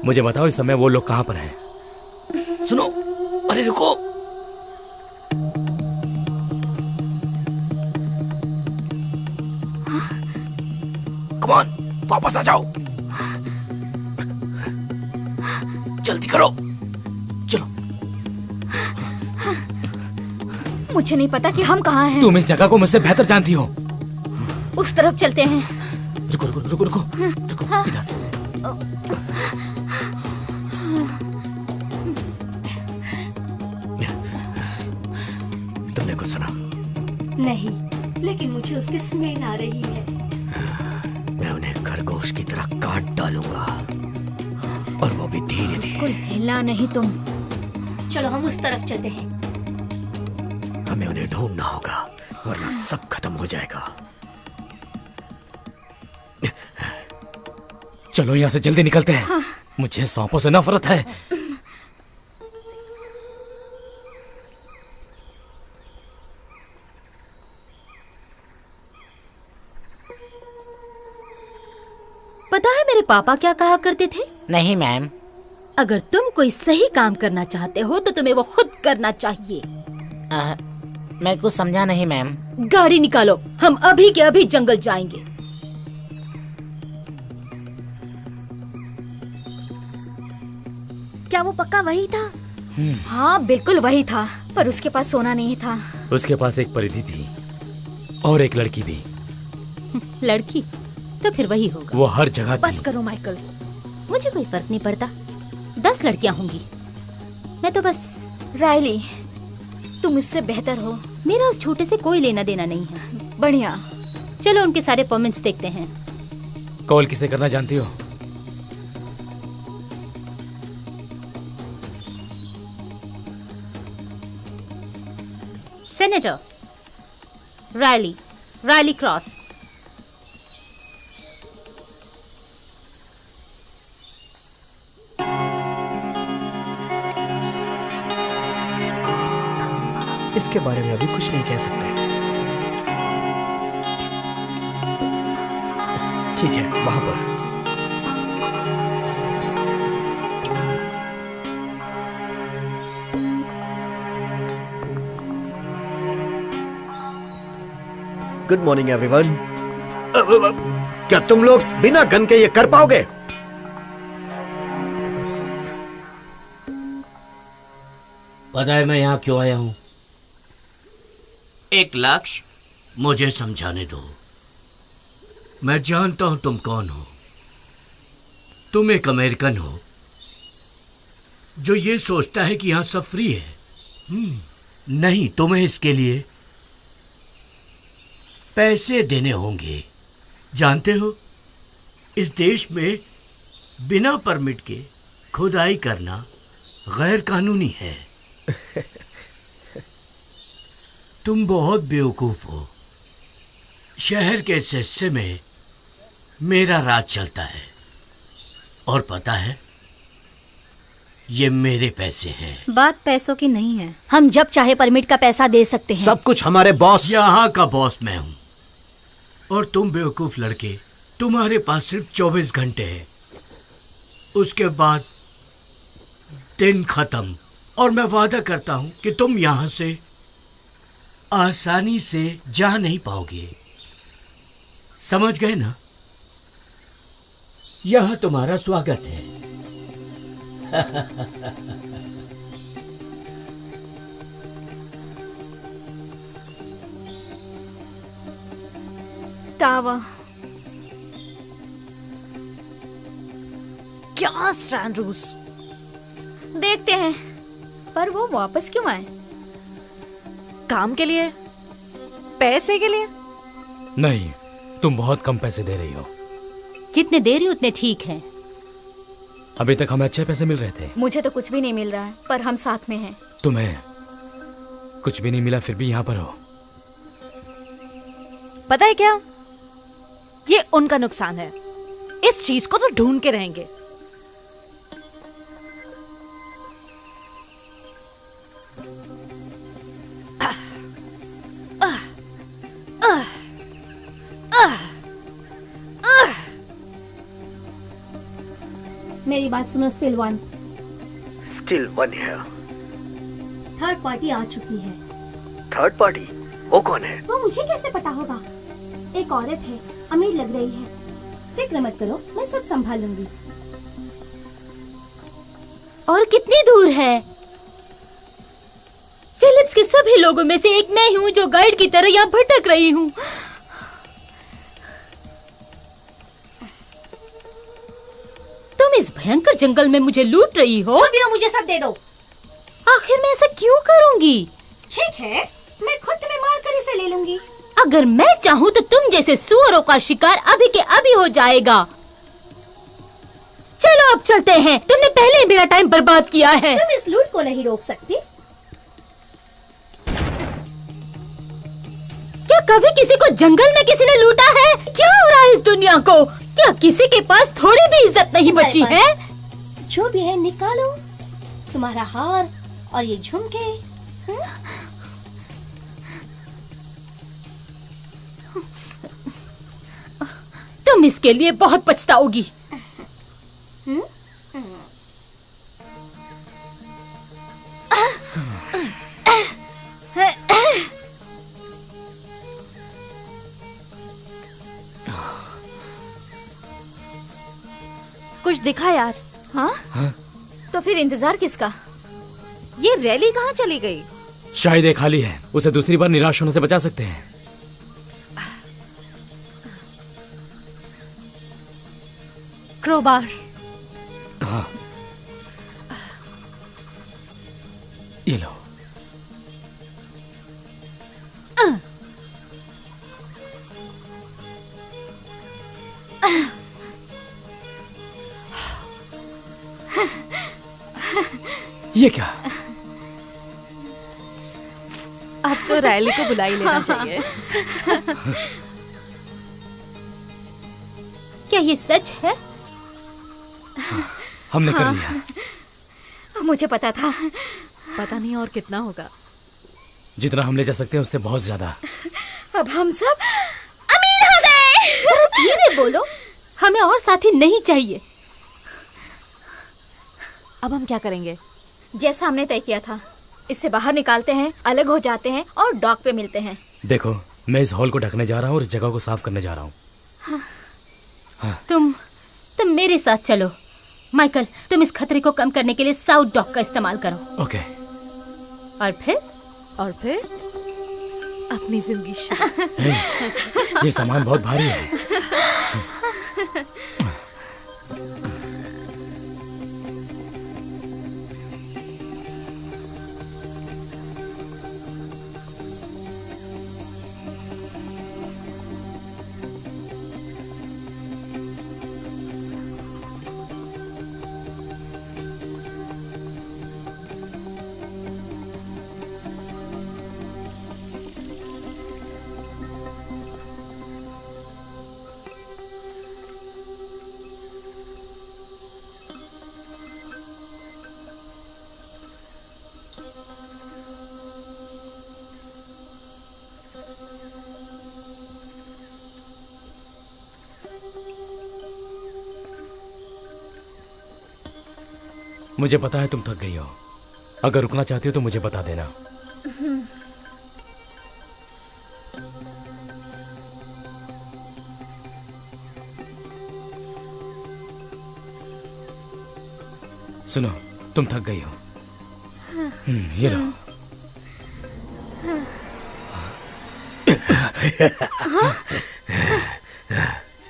मुझे बताओ इस समय वो लोग कहां पर हैं? सुनो, अरे रुको। कम ऑन, वापस आ जाओ। जल्दी करो, चलो। मुझे नहीं पता कि हम कहाँ हैं। तुम इस जगह को मुझसे बेहतर जानती हो। उस तरफ चलते हैं। रुको रुको रुको रुको रुको, हाँ। इधर। तुमने कुछ सुना? नहीं, लेकिन मुझे उसकी स्मेल आ रही है। मैं उन्हें खरगोश की तरह काट डालूंगा, और वो भी धीरे धीरे। हिला नहीं तुम। चलो हम उस तरफ चलते हैं। हमें उन्हें ढूंढना होगा, वरना सब खत्म हो जाएगा। चलो यहाँ से जल्दी निकलते हैं। हाँ। मुझे सांपों से नफरत है। पता है मेरे पापा क्या कहा करते थे? नहीं मैम। अगर तुम कोई सही काम करना चाहते हो तो तुम्हें वो खुद करना चाहिए। मैं कुछ समझा नहीं मैम। गाड़ी निकालो, हम अभी के अभी जंगल जाएंगे। क्या वो पक्का वही था? हाँ बिल्कुल वही था, पर उसके पास सोना नहीं था। उसके पास एक परिधि थी और एक लड़की भी। लड़की? तो फिर वही होगा। वो हर जगह बस करो माइकल। मुझे कोई फर्क नहीं पड़ता, 10 लड़कियां होंगी, मैं तो बस। रायली, तुम इससे बेहतर हो। मेरा उस छोटे से कोई लेना देना नहीं है। बढ़िया, चलो उनके सारे परमिट्स देखते हैं। कॉल किसे करना जानती हो? Senator Riley cross. इसके बारे में अभी कुछ नहीं कह सकते। ठीक है, वहां पर। Good morning everyone. क्या तुम लोग बिना गन के ये कर पाओगे? पता है मैं यहाँ क्यों आया हूँ? एक लक्ष्य मुझे समझाने दो। मैं जानता हूं तुम कौन हो। तुम एक अमेरिकन हो जो ये सोचता है कि यहां सब फ्री है। नहीं, तुम्हें इसके लिए पैसे देने होंगे। जानते हो, इस देश में बिना परमिट के खुदाई करना गैर कानूनी है। तुम बहुत बेवकूफ हो। शहर के इस हिस्से में मेरा राज चलता है और पता है ये मेरे पैसे हैं। बात पैसों की नहीं है। हम जब चाहे परमिट का पैसा दे सकते हैं। सब कुछ हमारे बॉस। यहाँ का बॉस मैं हूँ और तुम बेवकूफ लड़के, तुम्हारे पास सिर्फ 24 घंटे हैं। उसके बाद दिन खत्म और मैं वादा करता हूँ कि तुम यहाँ से आसानी से जा नहीं पाओगे। समझ गए ना? यहाँ तुम्हारा स्वागत है। टावा, क्या स्ट्रैंड्रूस? देखते हैं। पर वो वापस क्यों आए? काम के लिए? पैसे के लिए? नहीं, तुम बहुत कम पैसे दे रही हो। जितने दे रही उतने ठीक है। अभी तक हमें अच्छे पैसे मिल रहे थे। मुझे तो कुछ भी नहीं मिल रहा है, पर हम साथ में हैं। तुम्हें कुछ भी नहीं मिला फिर भी यहाँ पर हो। पता है क्या, ये उनका नुकसान है। इस चीज को तो ढूंढ के रहेंगे। मेरी बात सुनो स्टिल वन है। थर्ड पार्टी आ चुकी है। Third party? वो कौन है? वो मुझे कैसे पता होगा? एक औरत है, अमीर लग रही है। फिक्र मत करो, मैं सब संभालूंगी। और कितनी दूर है? फिलिप्स के सभी लोगों में से एक मैं हूँ जो गाइड की तरह यहाँ भटक रही हूँ। तुम इस भयंकर जंगल में मुझे लूट रही हो। जो भी हो मुझे सब दे दो। आखिर मैं ऐसा क्यों करूँगी? ठीक है, मैं खुद तुम्हें मार कर इसे ले लूंगी। अगर मैं चाहूँ तो तुम जैसे सुअरों का शिकार अभी के अभी हो जाएगा। चलो अब चलते हैं। तुमने पहले ही मेरा टाइम बर्बाद किया है। तुम इस लूट को नहीं रोक सकती। क्या कभी किसी को जंगल में किसी ने लूटा है? क्या हो रहा है इस दुनिया को? क्या किसी के पास थोड़ी भी इज्जत नहीं बची है? जो भी है निकालो, तुम्हारा हार और ये झुमके। तुम इसके लिए बहुत पछताओगी। कुछ दिखा यार? हाँ? तो फिर इंतजार किसका? ये रैली कहाँ चली गई? शायद ये खाली है। उसे दूसरी बार निराश होने से बचा सकते हैं। क्रोबार। हाँ, ये लो। ये क्या? अब तो रैली को बुला ही लेना चाहिए। क्या ये सच है? हमने कर लिया। मुझे पता था। पता नहीं और कितना होगा। जितना हम ले जा सकते हैं उससे बहुत ज्यादा। अब हम सब अमीर हो गए। जरा धीरे बोलो, हमें और साथी नहीं चाहिए। अब हम क्या करेंगे? जैसा हमने तय किया था, इससे बाहर निकालते हैं, अलग हो जाते हैं और डॉक पे मिलते हैं। देखो, मैं इस हॉल को ढकने जा रहा हूँ और इस जगह को साफ करने जा रहा हूँ। हाँ। तुम मेरे साथ चलो। माइकल, तुम इस खतरे को कम करने के लिए साउथ डॉक का इस्तेमाल करो। ओके। और फिर अपनी जिंदगी शुरू। ये सामान बहुत भारी है। मुझे पता है तुम थक गई हो। अगर रुकना चाहती हो तो मुझे बता देना। सुनो, तुम थक गई हो। ये लो।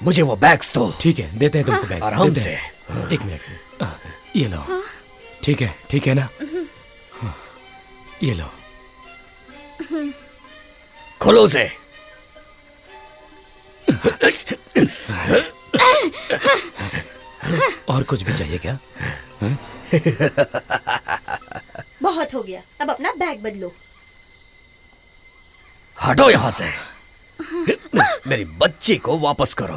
मुझे वो बैग्स दो। ठीक है, देते हैं तुमको बैग। आराम से। एक मिनट, ये लो। ठीक है ना? ये लो। खोलो उसे। और कुछ भी चाहिए क्या? बहुत हो गया, अब अपना बैग बदलो। हटो यहाँ से। मेरी बच्ची को वापस करो।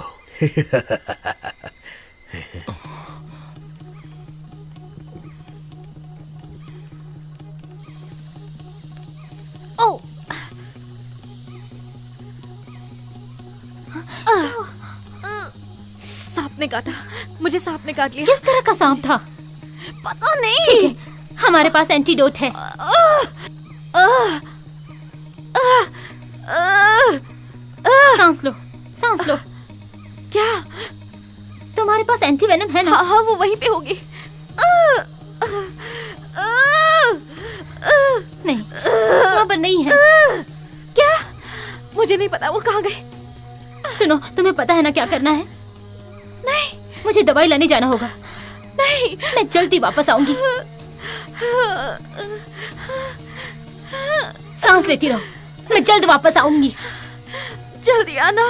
ओ, सांप ने काटा मुझे। सांप ने काट लिया। किस तरह का सांप था? पता नहीं। ठीक है, हमारे पास एंटीडोट है। सांस लो, सांस लो। क्या तुम्हारे पास एंटीवेनम है ना? हाँ, वो वहीं पे होगी। नहीं, वहाँ पर नहीं है। क्या? मुझे नहीं पता वो कहाँ गए। सुनो, तुम्हें पता है ना क्या करना है? नहीं, मुझे दवाई लाने जाना होगा। नहीं, मैं जल्दी वापस आऊंगी। सांस लेती रहो, मैं जल्द वापस आऊंगी। जल्दी आना।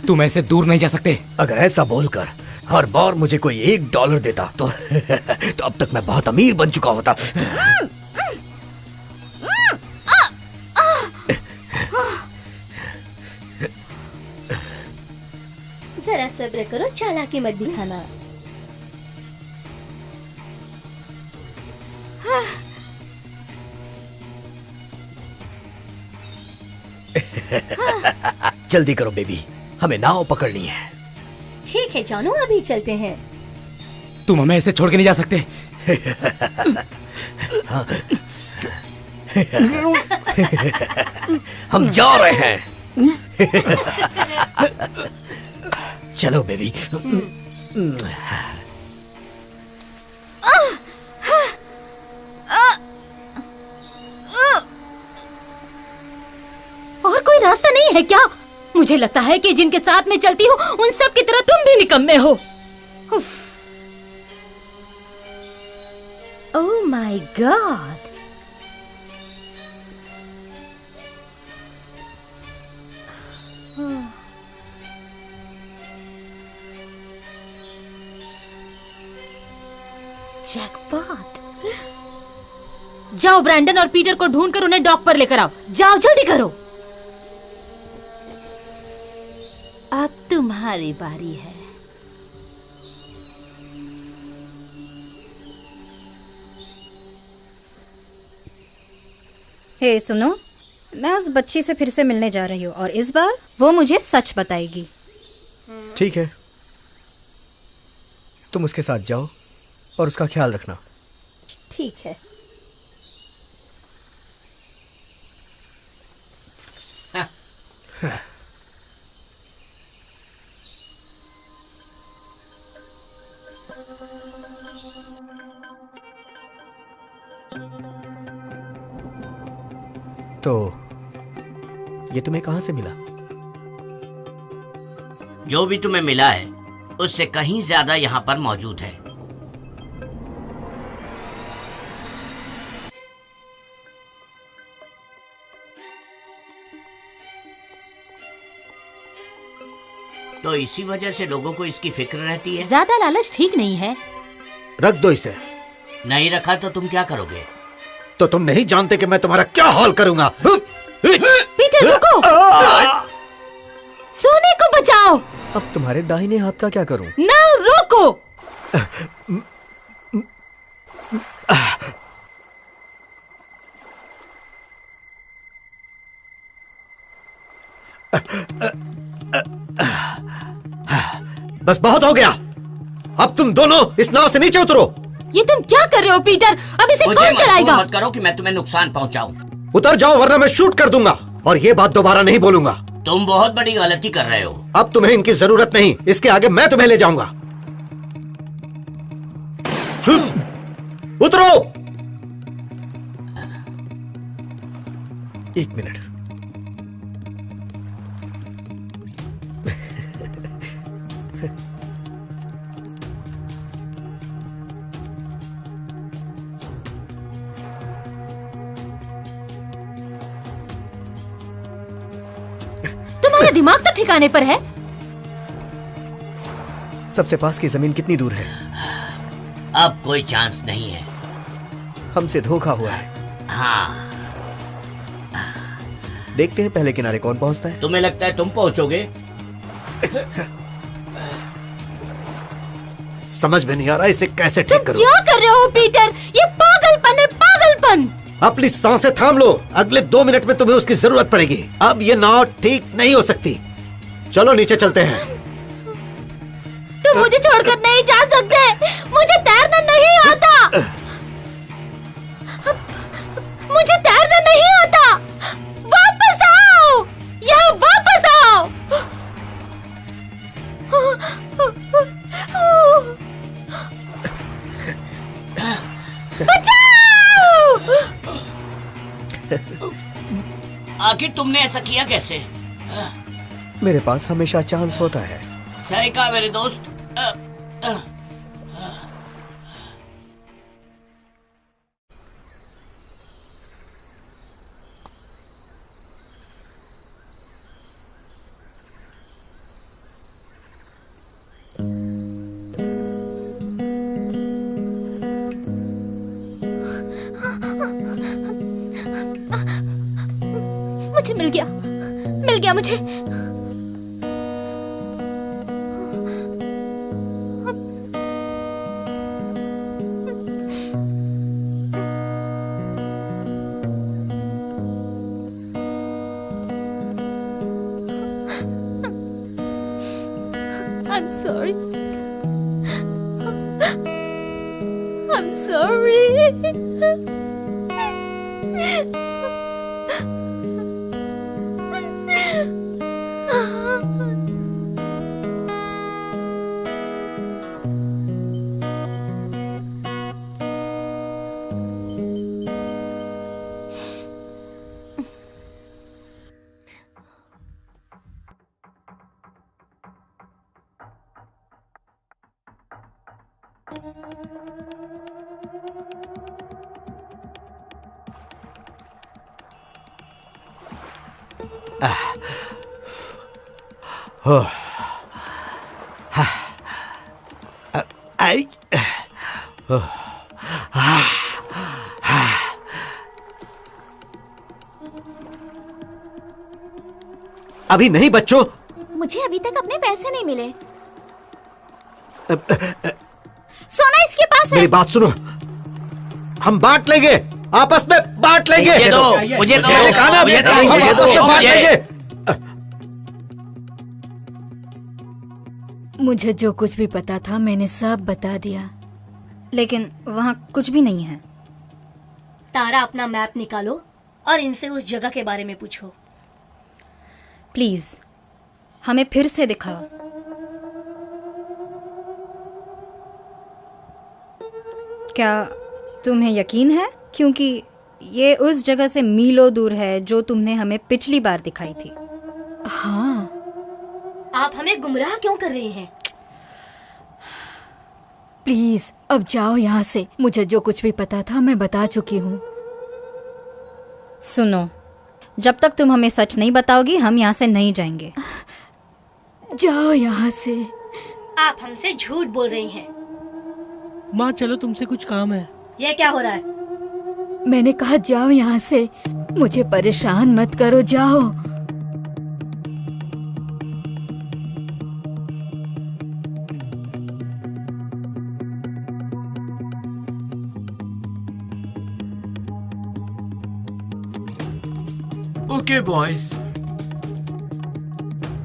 तुम ऐसे दूर नहीं जा सकते। अगर ऐसा बोलकर हर बार मुझे कोई $1 देता तो तो अब तक मैं बहुत अमीर बन चुका होता। जरा सब्र करो, चालाकी मत दिखाना। जल्दी करो बेबी, हमें नाव पकड़नी है। ठीक है जानू, अभी चलते हैं। तुम हमें ऐसे छोड़ के नहीं जा सकते। हम जा रहे हैं। चलो बेबी। और कोई रास्ता नहीं है क्या? मुझे लगता है कि जिनके साथ मैं चलती हूँ उन सब की तरह तुम भी निकम्मे हो। Oh my God. जैकपॉट। जाओ ब्रैंडन और पीटर को ढूंढकर उन्हें डॉक पर लेकर आओ। जाओ, जल्दी करो। अब तुम्हारी बारी है। हे सुनो, मैं उस बच्ची से फिर से मिलने जा रही हूँ और इस बार वो मुझे सच बताएगी। ठीक है, तुम उसके साथ जाओ और उसका ख्याल रखना। ठीक है। तो ये तुम्हें कहाँ से मिला? जो भी तुम्हें मिला है उससे कहीं ज्यादा यहाँ पर मौजूद है। तो इसी वजह से लोगों को इसकी फिक्र रहती है। ज्यादा लालच ठीक नहीं है। रख दो इसे। नहीं रखा तो तुम क्या करोगे? तो तुम नहीं जानते कि मैं तुम्हारा क्या हाल करूंगा। पीटर रुको, सोने को बचाओ। अब तुम्हारे दाहिने हाथ का क्या करूं? ना रोको। बस बहुत हो गया। अब तुम दोनों इस नाव से नीचे उतरो। ये तुम क्या कर रहे हो पीटर? अब इसे कौन चलाएगा? मत करो कि मैं तुम्हें नुकसान पहुंचाऊं। उतर जाओ वरना मैं शूट कर दूंगा और ये बात दोबारा नहीं बोलूंगा। तुम बहुत बड़ी गलती कर रहे हो। अब तुम्हें इनकी जरूरत नहीं, इसके आगे मैं तुम्हें ले जाऊंगा। उतरो। 1 मिनट। तुम्हारा दिमाग तो ठिकाने पर है। सबसे पास की जमीन कितनी दूर है? अब कोई चांस नहीं है। हमसे धोखा हुआ है। हाँ, देखते हैं पहले किनारे कौन पहुंचता है। तुम्हें लगता है तुम पहुंचोगे? समझ में नहीं आ रहा इसे कैसे ठीक करूं। क्या कर रहे हो पीटर? ये पागलपन है, पागलपन। अपनी सांसें थाम लो, अगले 2 मिनट में तुम्हें उसकी जरूरत पड़ेगी। अब ये नाव ठीक नहीं हो सकती। चलो नीचे चलते हैं। तुम मुझे छोड़कर नहीं जा सकते। मुझे तैरना नहीं आता। मुझे तैरना नहीं आता। वापस आओ, यहाँ वापस आओ। बचाओ! आखिर तुमने ऐसा किया कैसे? मेरे पास हमेशा चांस होता है। सही कहा मेरे दोस्त। मुझे मिल गया मुझे। I'm sorry. I'm sorry. अभी नहीं बच्चों। मुझे अभी तक अपने पैसे नहीं मिले। सोना इसके पास है। मेरी बात सुनो, हम बांट लेंगे, आपस में बांट लेंगे। मुझे दो, मुझे दो, मैंने कहा ना, मुझे दो, हम मुझे आपस में दो, बांट मुझे। लेंगे। मुझे जो कुछ भी पता था मैंने सब बता दिया। लेकिन वहाँ कुछ भी नहीं है। तारा, अपना मैप निकालो और इनसे उस जगह के बारे में पूछो। प्लीज हमें फिर से दिखाओ। क्या तुम्हें यकीन है? क्योंकि ये उस जगह से मीलों दूर है जो तुमने हमें पिछली बार दिखाई थी। हाँ। आप हमें गुमराह क्यों कर रही हैं? प्लीज अब जाओ यहाँ से। मुझे जो कुछ भी पता था मैं बता चुकी हूँ। सुनो, जब तक तुम हमें सच नहीं बताओगी हम यहाँ से नहीं जाएंगे। जाओ यहाँ से। आप हमसे झूठ बोल रही हैं। माँ चलो, तुमसे कुछ काम है। ये क्या हो रहा है? मैंने कहा जाओ यहाँ से। मुझे परेशान मत करो, जाओ। ओके बॉयज,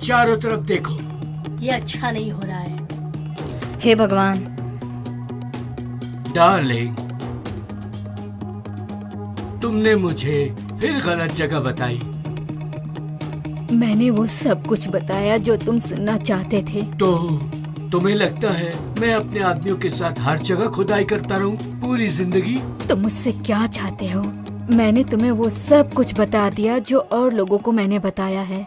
चारों तरफ देखो। ये अच्छा नहीं हो रहा है। हे भगवान। डार्लिंग, तुमने मुझे फिर गलत जगह बताई। मैंने वो सब कुछ बताया जो तुम सुनना चाहते थे। तो तुम्हें लगता है मैं अपने आदमियों के साथ हर जगह खुदाई करता रहूं पूरी जिंदगी? तुम मुझसे क्या चाहते हो? मैंने तुम्हें वो सब कुछ बता दिया जो और लोगों को मैंने बताया है।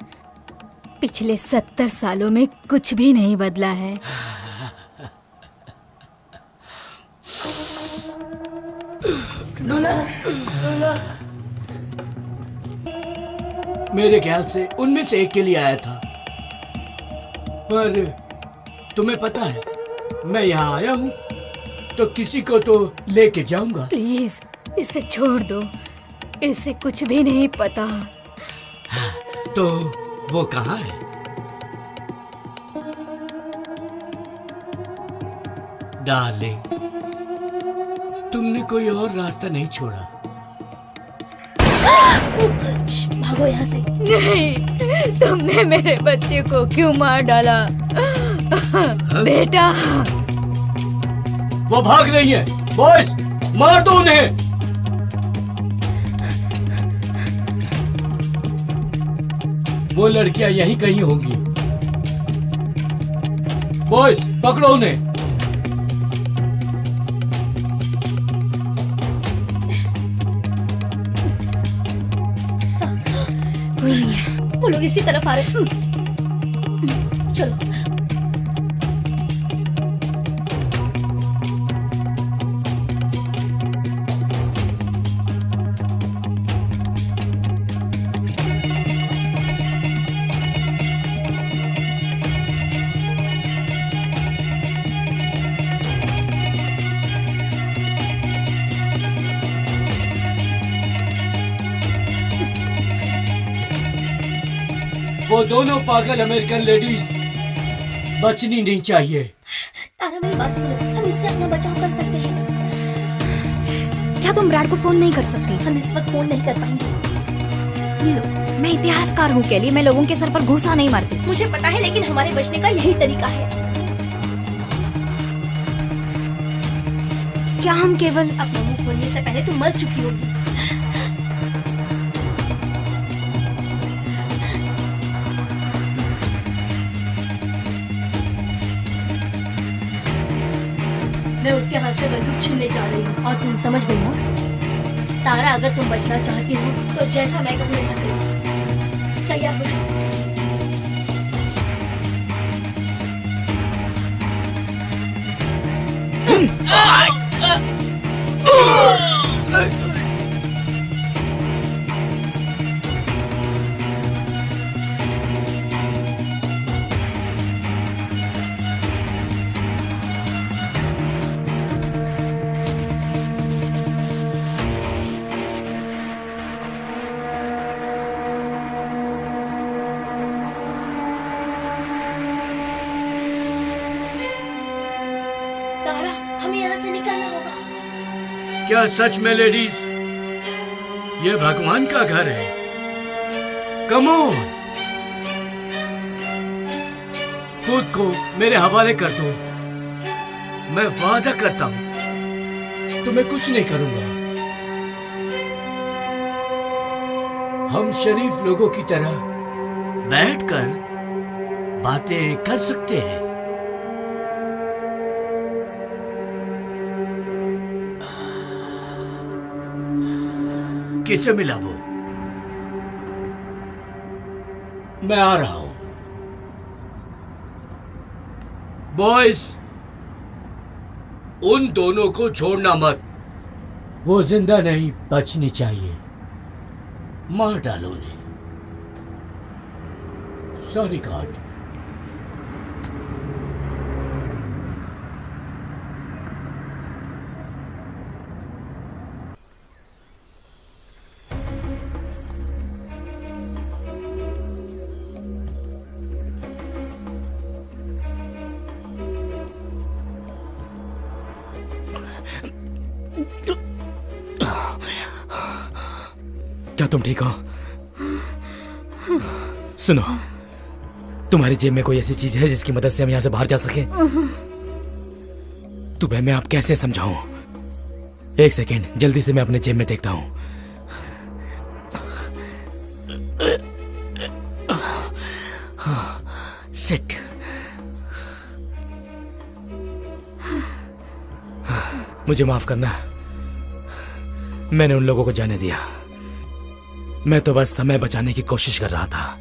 पिछले 70 सालों में कुछ भी नहीं बदला है। मेरे ख्याल से उनमें से एक के लिए आया था, पर तुम्हें पता है मैं यहाँ आया हूँ तो किसी को तो लेके जाऊंगा। प्लीज इसे छोड़ दो, इसे कुछ भी नहीं पता। तो वो कहाँ है? डार्लिंग, तुमने कोई और रास्ता नहीं छोड़ा। भागो यहाँ से। नहीं, तुमने मेरे बच्चे को क्यों मार डाला? बेटा, वो भाग रही है। बॉयज, मार दो उन्हें। वो लड़कियां यहीं कहीं होंगी। बॉयज, पकड़ो उन्हें। कोई नहीं है, वो लोग इसी तरफ आ रहे हैं। चलो। वो दोनों पागल अमेरिकन लेडीज बचनी नहीं चाहिए। तारा, मेरी बात सुनो, हम इससे अपना बचाव कर सकते हैं। क्या तुम ब्रैड को फोन नहीं कर सकती? हम इस वक्त फोन नहीं कर पाएंगे। लो, मैं इतिहासकार हूँ केली, मैं लोगों के सर पर घूसा नहीं मारती। मुझे पता है, लेकिन हमारे बचने का यही तरीका है। क्या हम केवल अपना मुंह खोलने से पहले तुम मर चुकी होगी। मैं उसके हाथ से बंदूक छीनने जा रही हूँ और तुम समझ गई ना? तारा, अगर तुम बचना चाहती हो तो जैसा मैं कहूँ वैसा करो। तैयार हो जाओ। तारा, हमें यहाँ से निकलना होगा। क्या सच में लेडीज ये भगवान का घर है? कम ऑन, खुद को मेरे हवाले कर दो। मैं वादा करता हूं तुम्हें कुछ नहीं करूंगा। हम शरीफ लोगों की तरह बैठकर बातें कर सकते हैं। किसे मिला वो? मैं आ रहा हूं। बॉयज, उन दोनों को छोड़ना मत। वो जिंदा नहीं, बचनी चाहिए। मार डालो उन्हें। Sorry God. क्या तुम ठीक हो? सुनो, तुम्हारी जेब में कोई ऐसी चीज है जिसकी मदद से हम यहाँ से बाहर जा सके? तुम्हें मैं आप कैसे समझाऊं? एक सेकेंड, जल्दी से मैं अपने जेब में देखता हूं। शिट। मुझे माफ करना, मैंने उन लोगों को जाने दिया। मैं तो बस समय बचाने की कोशिश कर रहा था,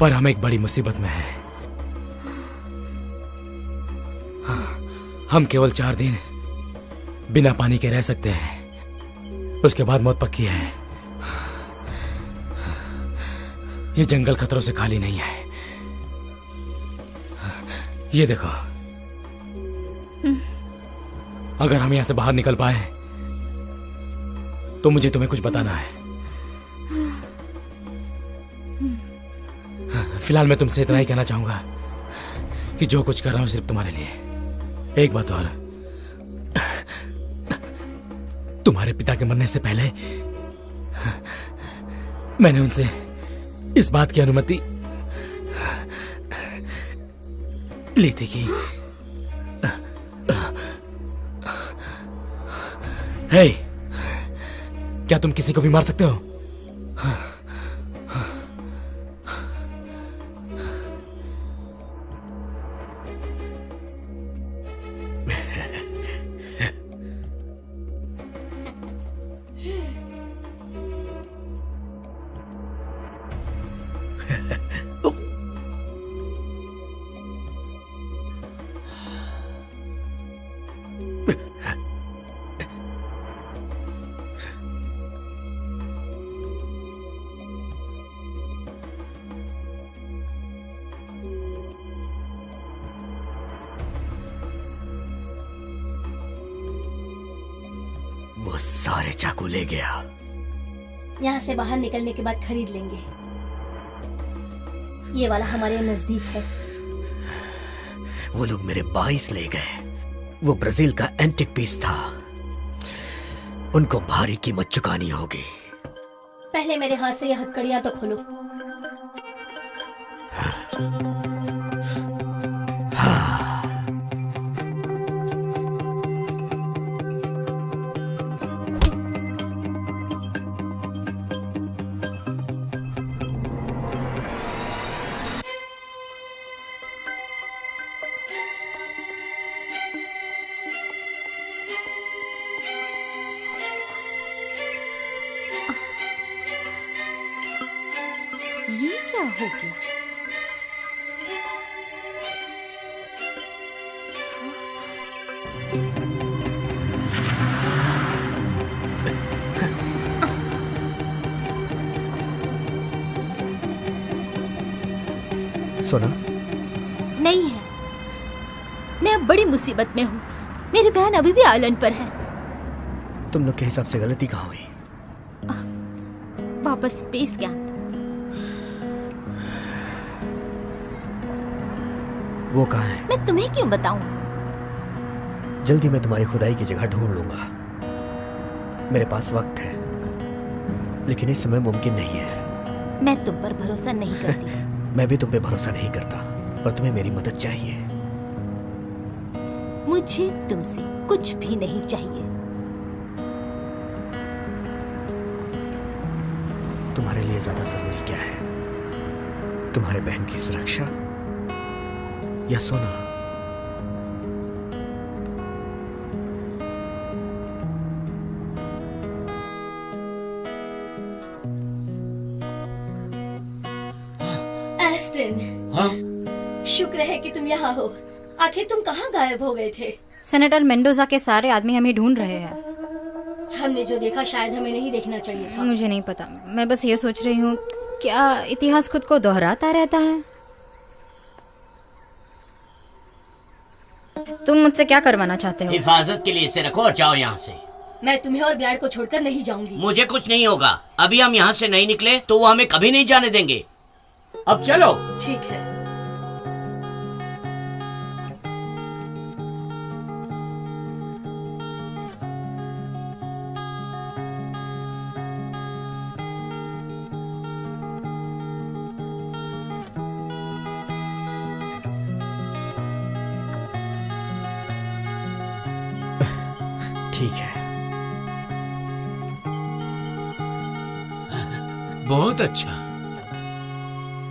पर हम एक बड़ी मुसीबत में हैं। हम केवल 4 दिन बिना पानी के रह सकते हैं, उसके बाद मौत पक्की है। ये जंगल खतरों से खाली नहीं है। ये देखो, अगर हम यहां से बाहर निकल पाए तो मुझे तुम्हें कुछ बताना है। फिलहाल मैं तुमसे इतना ही कहना चाहूंगा कि जो कुछ कर रहा हूं सिर्फ तुम्हारे लिए। एक बात और, तुम्हारे पिता के मरने से पहले मैंने उनसे इस बात की अनुमति ली थी कि हे, क्या तुम किसी को भी मार सकते हो? वो सारे चाकू ले गया। यहाँ से बाहर निकलने के बाद खरीद लेंगे। ये वाला हमारे नजदीक है। वो लोग मेरे 22 ले गए। वो ब्राजील का एंटिक पीस था। उनको भारी कीमत चुकानी होगी। पहले मेरे हाथ से ये हथकड़ियां तो खोलो। ये क्या हो गया? सोना, नहीं है। मैं अब बड़ी मुसीबत में हूँ। मेरी बहन अभी भी आइलैंड पर है। तुम लोग के हिसाब से गलती कहाँ हुई? वापस स्पेस कैंप। वो कहाँ है? मैं तुम्हें क्यों बताऊं? जल्दी मैं तुम्हारी खुदाई की जगह ढूंढ लूंगा। मेरे पास वक्त है, लेकिन इस समय मुमकिन नहीं है। मैं तुम पर भरोसा नहीं करती। मैं भी तुम पे भरोसा नहीं करता, पर तुम्हें मेरी मदद चाहिए। मुझे तुमसे कुछ भी नहीं चाहिए। तुम्हारे लिए ज्यादा जरूरी क्या है? तुम्हारे बहन की सुरक्षा या सोना? एस्टन, हाँ? शुक्र है कि तुम यहाँ हो। आखिर तुम कहाँ गायब हो गए थे? सेनेटर मेंडोजा के सारे आदमी हमें ढूंढ रहे हैं। हमने जो देखा शायद हमें नहीं देखना चाहिए था। मुझे नहीं पता, मैं बस ये सोच रही हूँ, क्या इतिहास खुद को दोहराता रहता है? तुम मुझसे क्या करवाना चाहते हो? हिफाजत के लिए इसे रखो और जाओ यहाँ से। मैं तुम्हें और ब्रैड को छोड़कर नहीं जाऊंगी। मुझे कुछ नहीं होगा। अभी हम यहाँ से नहीं निकले तो वो हमें कभी नहीं जाने देंगे। अब चलो। ठीक है। ठीक है। बहुत अच्छा।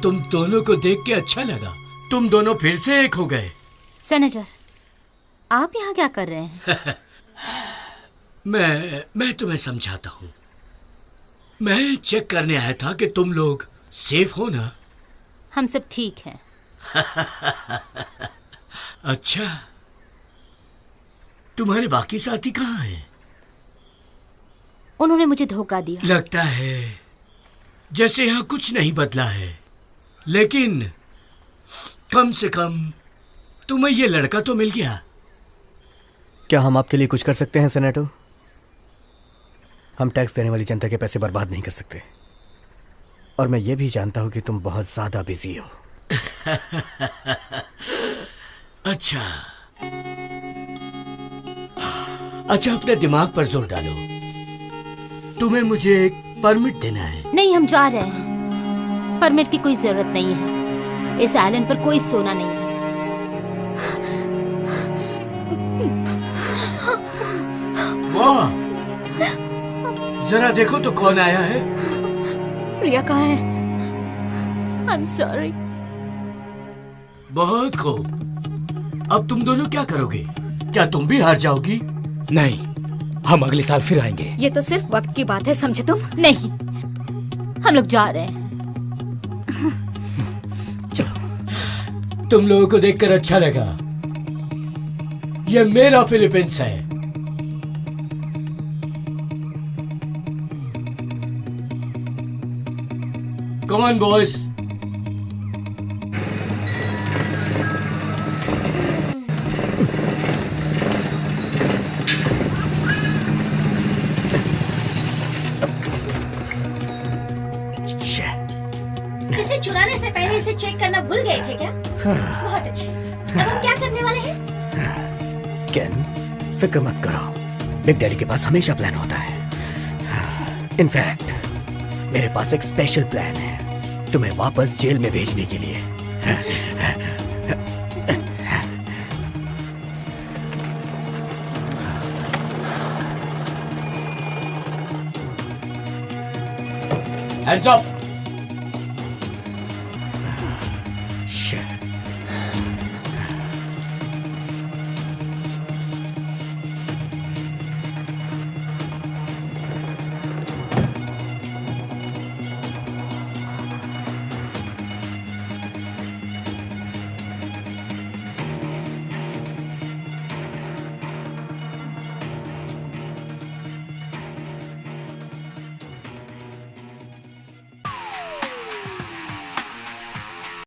तुम दोनों को देख के अच्छा लगा। तुम दोनों फिर से एक हो गए। सेनेटर, आप यहाँ क्या कर रहे हैं? मैं तुम्हें समझाता हूँ। मैं चेक करने आया था कि तुम लोग सेफ हो ना। हम सब ठीक हैं। अच्छा, तुम्हारे बाकी साथी कहाँ हैं? उन्होंने मुझे धोखा दिया। लगता है जैसे यहाँ कुछ नहीं बदला है, लेकिन कम से कम तुम्हें ये लड़का तो मिल गया। क्या हम आपके लिए कुछ कर सकते हैं सेनेटर? हम टैक्स देने वाली जनता के पैसे बर्बाद नहीं कर सकते, और मैं ये भी जानता हूं कि तुम बहुत ज्यादा बिजी हो। अच्छा, अपने दिमाग पर जोर डालो। तुम्हें मुझे एक परमिट देना है। नहीं, हम जा रहे हैं। परमिट की कोई जरूरत नहीं है। इस आइलैंड पर कोई सोना नहीं है। वाह, जरा देखो तो कौन आया है। प्रिया कहाँ है? I'm sorry। बहुत खूब। अब तुम दोनों क्या करोगे? क्या तुम भी हार जाओगी? नहीं, हम अगले साल फिर आएंगे। ये तो सिर्फ वक्त की बात है, समझे तुम? नहीं, हम लोग जा रहे हैं। चलो। तुम लोगों को देखकर अच्छा लगा। ये मेरा फिलीपींस है। Come on, boys. इसे चुराने से पहले इसे चेक करना भूल गए थे क्या? बहुत अच्छे। अब हम क्या करने वाले हैं? केन, फिक्र मत करो। बिग डैडी के पास हमेशा प्लान होता है। इनफैक्ट मेरे पास एक स्पेशल प्लान है तुम्हें वापस जेल में भेजने के लिए। Hands up!